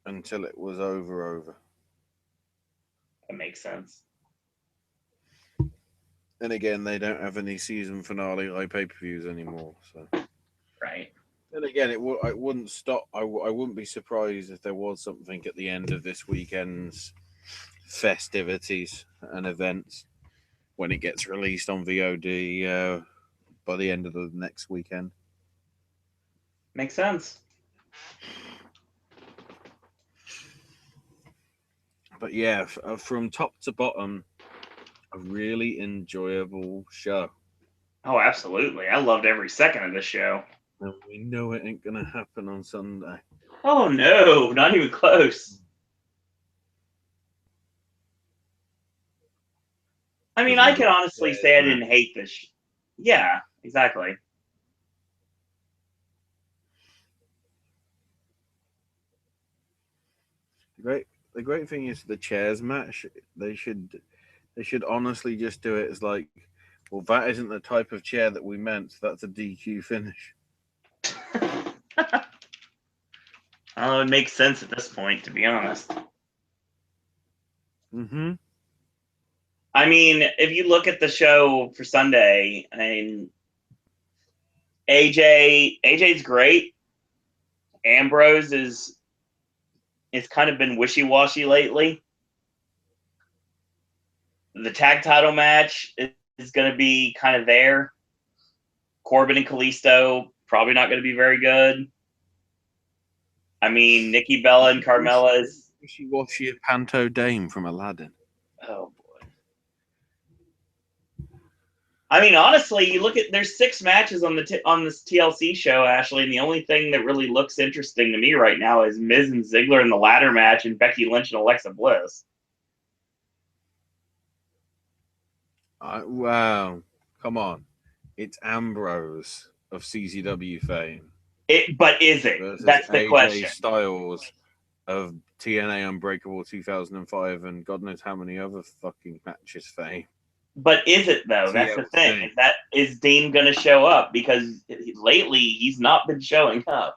S2: until it was over.
S1: That makes sense.
S2: And again, they don't have any season finale pay-per-views anymore. So.
S1: Right.
S2: And again, it wouldn't stop. I wouldn't be surprised if there was something at the end of this weekend's festivities and events when it gets released on VOD by the end of the next weekend.
S1: Makes sense.
S2: But yeah, from top to bottom, a really enjoyable show.
S1: Oh, absolutely. I loved every second of this show.
S2: And we know it ain't gonna happen on Sunday.
S1: Oh, no, not even close. I mean, I can honestly say I didn't hate this. Yeah, exactly.
S2: The great thing is the chairs match. They should honestly just do it as like, well, that isn't the type of chair that we meant. So that's a DQ finish.
S1: Oh, it makes sense at this point, to be honest.
S2: Mm-hmm.
S1: I mean, if you look at the show for Sunday, I mean, AJ's great. Ambrose is it's kind of been wishy-washy lately. The tag title match is going to be kind of there. Corbin and Kalisto probably not going to be very good. I mean, Nikki Bella and Carmella is
S2: Wishy-washy Panto Dame from Aladdin.
S1: Oh boy. I mean, honestly, you look at there's 6 matches on on this TLC show, Ashley, and the only thing that really looks interesting to me right now is Miz and Ziggler in the ladder match and Becky Lynch and Alexa Bliss.
S2: Wow, come on, it's Ambrose of CZW fame.
S1: But is it? That's the
S2: AJ
S1: question.
S2: Styles of TNA Unbreakable 2005 and God knows how many other fucking matches fame.
S1: But is it though? That's the thing. Is Dean going to show up? Because lately he's not been showing up.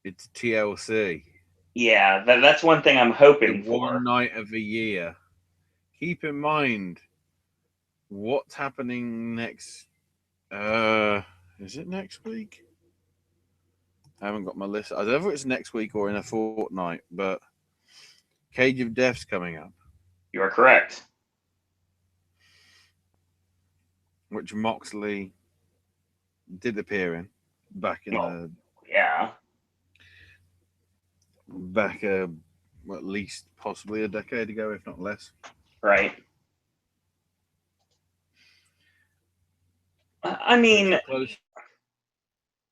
S2: It's TLC.
S1: Yeah, that's one thing I'm hoping for.
S2: One night of the year. Keep in mind what's happening next. Is it next week? I haven't got my list. I don't know if it's next week or in a fortnight, but Cage of Death's coming up.
S1: You are correct.
S2: Which Moxley did appear in back in the back at least possibly a decade ago, if not less.
S1: Right. I mean,
S2: close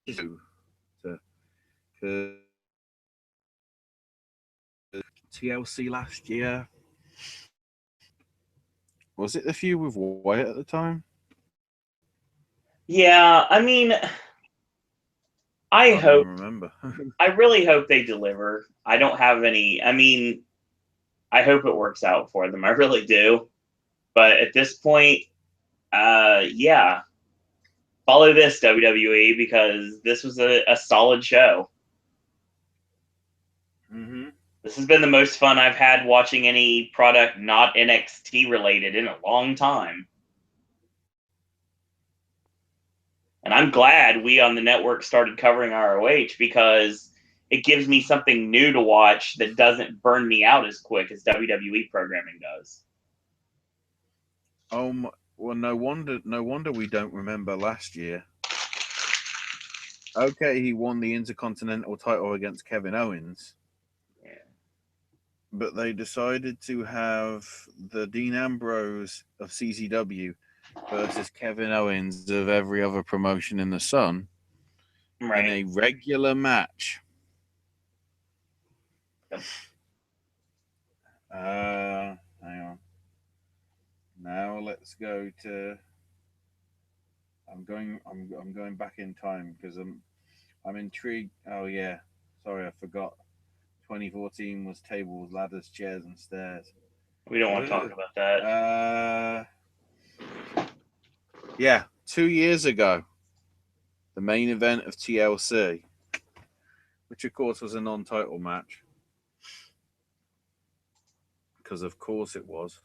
S2: to TLC last year. Was it the feud with Wyatt at the time?
S1: Yeah, I mean, I hope.
S2: Remember.
S1: I really hope they deliver. I don't have any. I mean, I hope it works out for them. I really do. But at this point, yeah, follow this WWE because this was a solid show.
S2: Mm-hmm.
S1: This has been the most fun I've had watching any product not NXT related in a long time. And I'm glad we on the network started covering ROH because it gives me something new to watch that doesn't burn me out as quick as WWE programming does.
S2: Oh, well, no wonder we don't remember last year. Okay, he won the Intercontinental title against Kevin Owens.
S1: Yeah.
S2: But they decided to have the Dean Ambrose of CZW versus Kevin Owens of every other promotion in the Sun in a regular match.
S1: Yep.
S2: Hang on. Now let's go to. I'm going back in time because I'm intrigued. Oh yeah, sorry, I forgot. 2014 was tables, ladders, chairs, and stairs.
S1: We don't want to talk about that.
S2: Yeah, 2 years ago, the main event of TLC, which of course was a non-title match, because of course it was.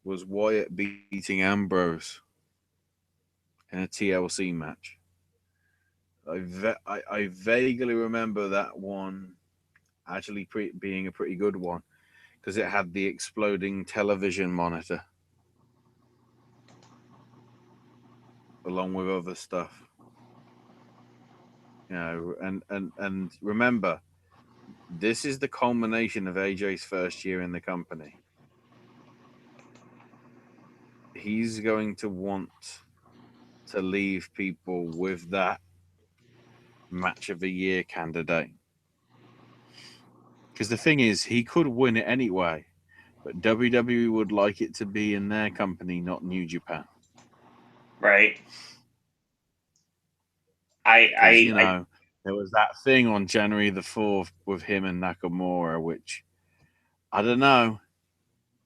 S2: Was Wyatt beating Ambrose in a TLC match. I vaguely remember that one actually being a pretty good one because it had the exploding television monitor along with other stuff. You know, and remember, this is the culmination of AJ's first year in the company. he's going to want to leave people with that match of the year candidate. Because the thing is, he could win it anyway, but WWE would like it to be in their company, not New Japan.
S1: Right.
S2: There was that thing on January the 4th with him and Nakamura, which, I don't know,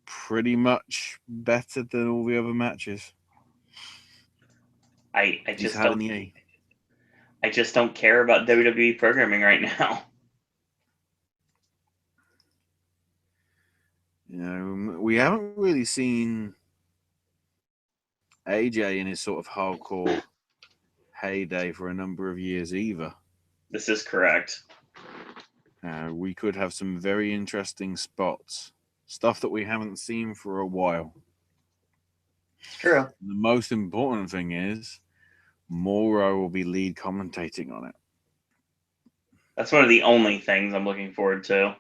S2: pretty much better than all the other matches.
S1: I just don't care about WWE programming right now.
S2: We haven't really seen AJ in his sort of hardcore heyday for a number of years either.
S1: This is correct.
S2: We could have some very interesting spots, stuff that we haven't seen for a while.
S1: It's true.
S2: The most important thing is Mauro will be lead commentating on it.
S1: That's one of the only things I'm looking forward to.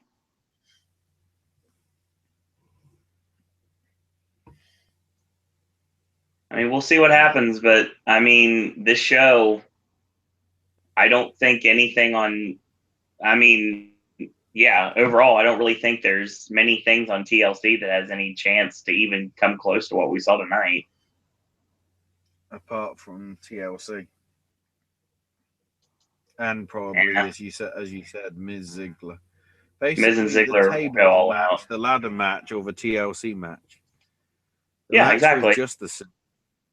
S1: I mean, we'll see what happens, but I mean, this show, I don't think anything on, overall, I don't really think there's many things on TLC that has any chance to even come close to what we saw tonight.
S2: Apart from TLC. And probably, as you said, Ms. Ziggler. Basically,
S1: Miz and Ziggler
S2: the table
S1: go all
S2: match,
S1: out.
S2: the ladder match, or the TLC match.
S1: Exactly.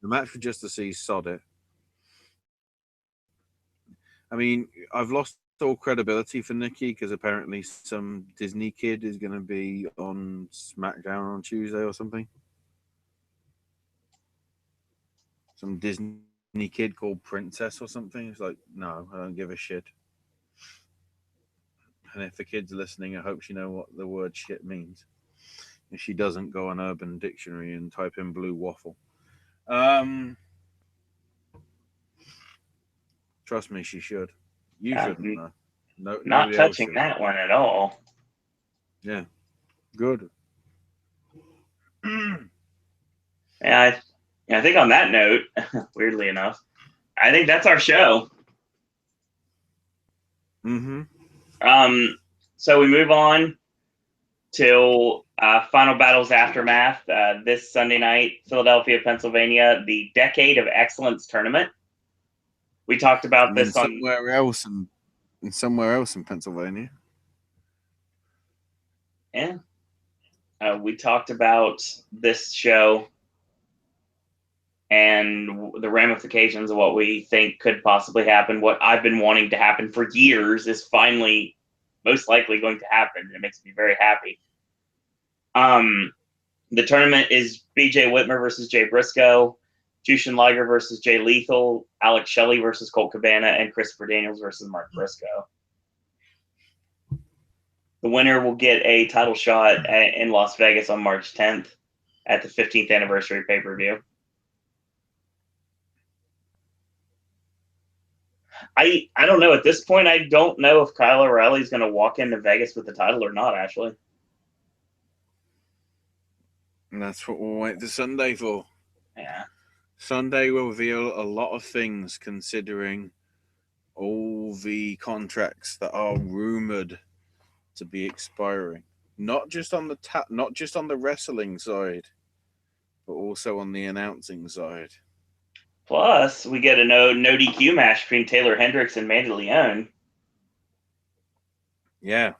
S2: The match for just to see sod it. I mean, I've lost all credibility for Nikki because apparently some Disney kid is going to be on SmackDown on Tuesday or something. Some Disney kid called Princess or something. It's like, no, I don't give a shit. And if the kid's listening, I hope she knows what the word shit means. If she doesn't, go on Urban Dictionary and type in blue waffle. Trust me, she should. You shouldn't, though.
S1: Not touching that one at all.
S2: Yeah. Good.
S1: Yeah, I think on that note, weirdly enough, I think that's our show.
S2: Mm-hmm.
S1: So we move on till Final Battles Aftermath this Sunday night, Philadelphia, Pennsylvania, the Decade of Excellence tournament. We talked about this
S2: somewhere else in Pennsylvania.
S1: Yeah. We talked about this show and the ramifications of what we think could possibly happen. What I've been wanting to happen for years is finally most likely going to happen. It makes me very happy. The tournament is BJ Whitmer versus Jay Briscoe, Jushin Liger versus Jay Lethal, Alex Shelley versus Colt Cabana, and Christopher Daniels versus Mark Briscoe. The winner will get a title shot in Las Vegas on March 10th at the 15th anniversary pay-per-view. I don't know. At this point, I don't know if Kyle O'Reilly is going to walk into Vegas with the title or not, actually.
S2: And that's what we'll wait to Sunday for.
S1: Yeah.
S2: Sunday will reveal a lot of things, considering all the contracts that are rumored to be expiring. Not just on the wrestling side, but also on the announcing side.
S1: Plus, we get a no DQ match between Taylor Hendricks and Mandy Leone.
S2: Yeah.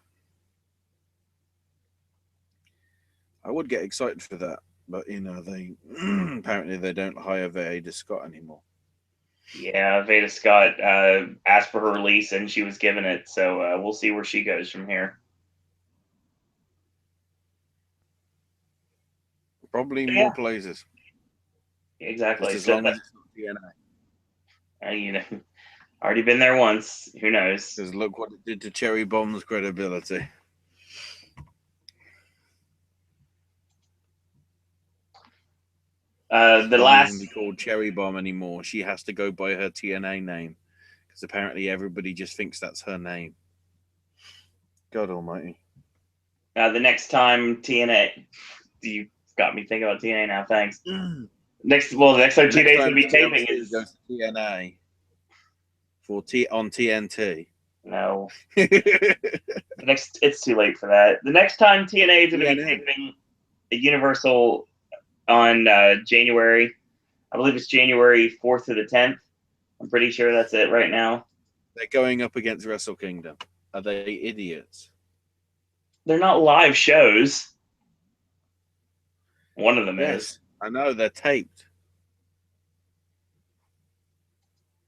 S2: I would get excited for that, but they apparently they don't hire Veda Scott anymore.
S1: Yeah, Veda Scott asked for her release and she was given it, so we'll see where she goes from here.
S2: Probably more places.
S1: Exactly.
S2: Just as long as it's not
S1: TNA. Already been there once. Who knows?
S2: Because look what it did to Cherry Bomb's credibility.
S1: The last
S2: Can't even be called Cherry Bomb anymore. She has to go by her TNA name because apparently everybody just thinks that's her name. God Almighty.
S1: The next time TNA, you got me thinking about TNA now. Thanks. The next time TNA is going to be taping
S2: is goes to TNA on TNT.
S1: No. It's too late for that. The next time TNA is going to be taping a Universal on January, I believe it's January 4th to the 10th. I'm pretty sure that's it right now.
S2: They're going up against Wrestle Kingdom. Are they idiots?
S1: They're not live shows. One of them is.
S2: I know, they're taped.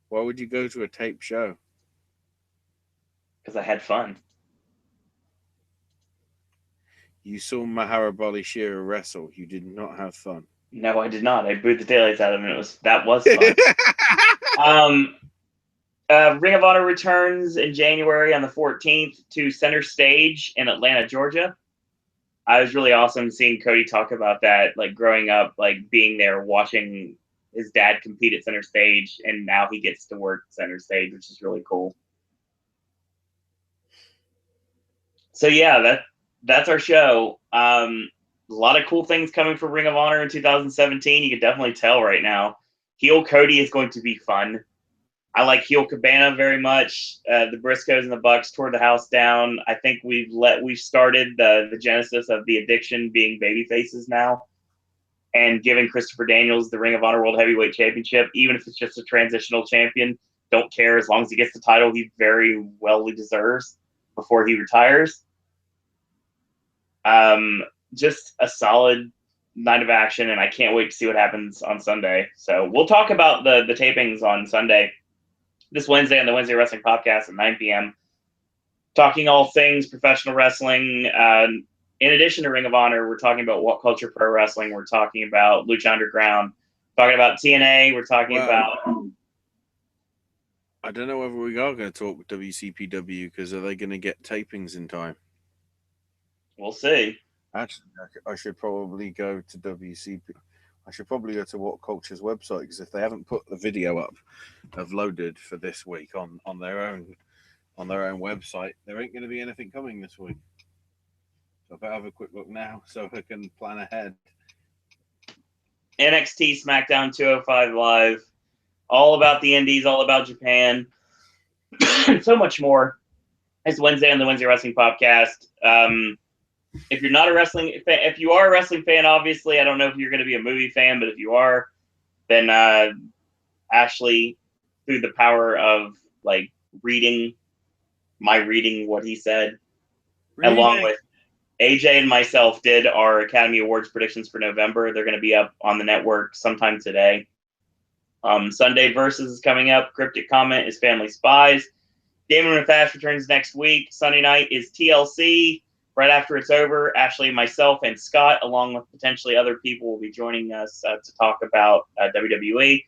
S2: Why would you go to a taped show?
S1: Because I had fun.
S2: You saw Maharabali Shera wrestle. You did not have fun.
S1: No, I did not. I booed the daylights out of him. That was fun. Ring of Honor returns in January on the 14th to Center Stage in Atlanta, Georgia. I was really awesome seeing Cody talk about that, like growing up, like being there, watching his dad compete at Center Stage, and now he gets to work Center Stage, which is really cool. So yeah, that's our show. A lot of cool things coming for Ring of Honor in 2017. You can definitely tell right now. Heel Cody is going to be fun. I like heel Cabana very much. The Briscoes and the Bucks tore the house down. I think we've started the genesis of the Addiction being baby faces now, and giving Christopher Daniels the Ring of Honor World Heavyweight Championship, even if it's just a transitional champion. Don't care, as long as he gets the title he very well deserves before he retires. Just a solid night of action, and I can't wait to see what happens on Sunday. So we'll talk about the tapings on Sunday, this Wednesday, on the Wednesday Wrestling Podcast at 9 p.m. Talking all things professional wrestling. In addition to Ring of Honor, we're talking about What Culture Pro Wrestling. We're talking about Lucha Underground. Talking about TNA. We're talking about...
S2: I don't know whether we are going to talk WCPW, because are they going to get tapings in time?
S1: We'll see.
S2: Actually, I should probably go to WCP. I should probably go to What Culture's website, because if they haven't put the video up of Loaded for this week on their own website, there ain't going to be anything coming this week. So if I have a quick look now, so I can plan ahead.
S1: NXT SmackDown 205 Live, all about the Indies, all about Japan, and so much more. It's Wednesday on the Wednesday Wrestling Podcast. If you're not a wrestling fan, if you are a wrestling fan, obviously, I don't know if you're going to be a movie fan, but if you are, then Ashley, through the power of like reading what he said, along with AJ and myself, did our Academy Awards predictions for November. They're going to be up on the network sometime today. Sunday Versus is coming up. Cryptic Comment is Family Spies. Damon and Fast returns next week. Sunday night is TLC. Right after it's over, Ashley, myself, and Scott, along with potentially other people, will be joining us to talk about WWE.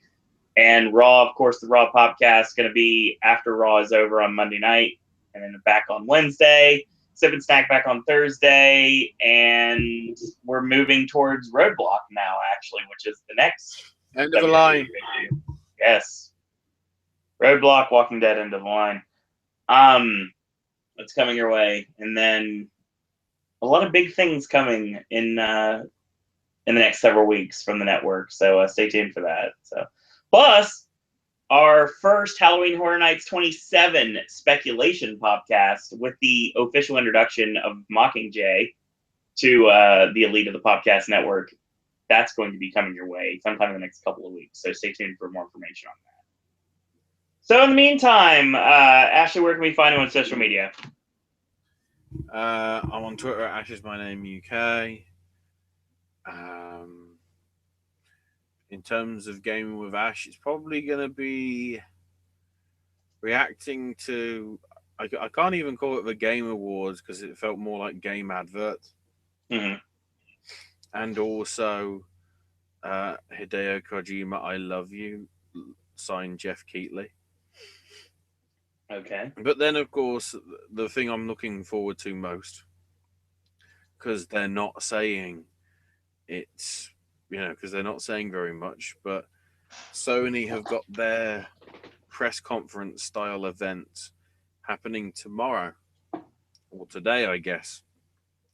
S1: And Raw, of course, the Raw podcast is going to be after Raw is over on Monday night, and then back on Wednesday. Sip and Snack back on Thursday, and we're moving towards Roadblock now, actually, which is the next
S2: end of the line.
S1: Yes, Roadblock, Walking Dead, end of the line. It's coming your way, and then a lot of big things coming in the next several weeks from the network. So stay tuned for that. So, plus our first Halloween Horror Nights 27 speculation podcast with the official introduction of Mockingjay to the elite of the Popcast Network. That's going to be coming your way sometime in the next couple of weeks. So stay tuned for more information on that. So in the meantime, Ashley, where can we find you on social media?
S2: I'm on Twitter at Ash is my name UK. In terms of gaming with Ash, it's probably going to be reacting to. I can't even call it the Game Awards because it felt more like game adverts.
S1: Mm-hmm.
S2: And also Hideo Kojima, I Love You, signed Jeff Keighley.
S1: Okay.
S2: But then, of course, the thing I'm looking forward to most, because they're not saying it's, because they're not saying very much, but Sony have got their press conference style event happening tomorrow, or today, I guess,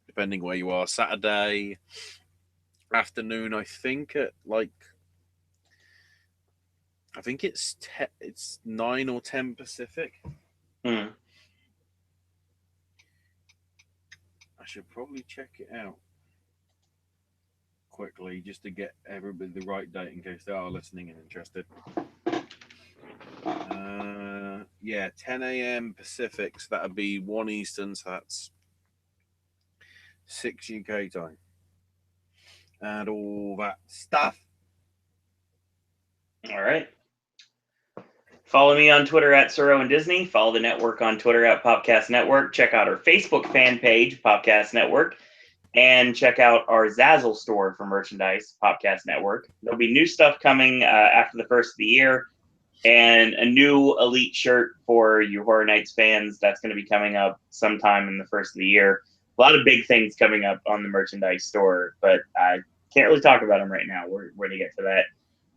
S2: depending where you are. Saturday afternoon, I think, at like I think it's 9 or 10 Pacific.
S1: Hmm.
S2: I should probably check it out quickly just to get everybody the right date in case they are listening and interested. Yeah, 10 a.m. Pacific, so that would be 1 Eastern, so that's 6 UK time. And all that stuff.
S1: All right. Follow me on Twitter at Suro and Disney. Follow the network on Twitter at Popcast Network. Check out our Facebook fan page, Popcast Network. And check out our Zazzle store for merchandise, Popcast Network. There'll be new stuff coming after the first of the year, and a new Elite shirt for you Horror Nights fans. That's going to be coming up sometime in the first of the year. A lot of big things coming up on the merchandise store, but I can't really talk about them right now. We're going to get to that.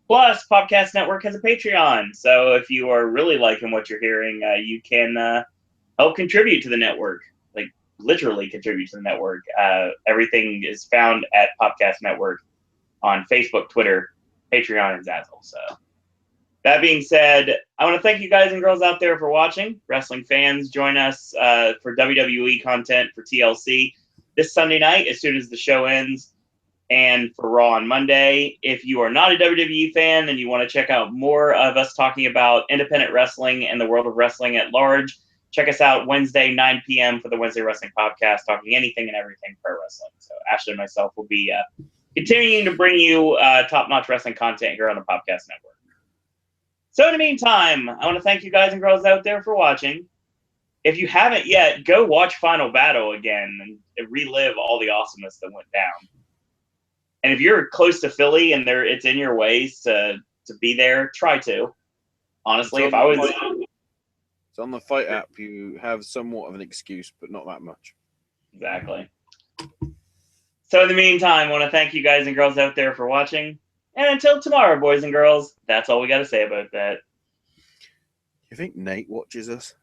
S1: Plus, Popcast Network has a Patreon, so if you are really liking what you're hearing, you can help contribute to the network. Like, literally contribute to the network. Everything is found at Popcast Network on Facebook, Twitter, Patreon, and Zazzle. So, that being said, I want to thank you guys and girls out there for watching. Wrestling fans, join us for WWE content for TLC this Sunday night as soon as the show ends, and for Raw on Monday. If you are not a WWE fan and you want to check out more of us talking about independent wrestling and the world of wrestling at large, check us out Wednesday, 9 p.m. for the Wednesday Wrestling Podcast, talking anything and everything pro wrestling. So Ashley and myself will be continuing to bring you top-notch wrestling content here on the Popcast Network. So in the meantime, I want to thank you guys and girls out there for watching. If you haven't yet, go watch Final Battle again and relive all the awesomeness that went down. And if you're close to Philly and it's in your ways to be there, try to. Honestly, if I was...
S2: It's on the Fight app. You have somewhat of an excuse, but not that much.
S1: Exactly. So in the meantime, I want to thank you guys and girls out there for watching. And until tomorrow, boys and girls, that's all we got to say about that.
S2: You think Nate watches us?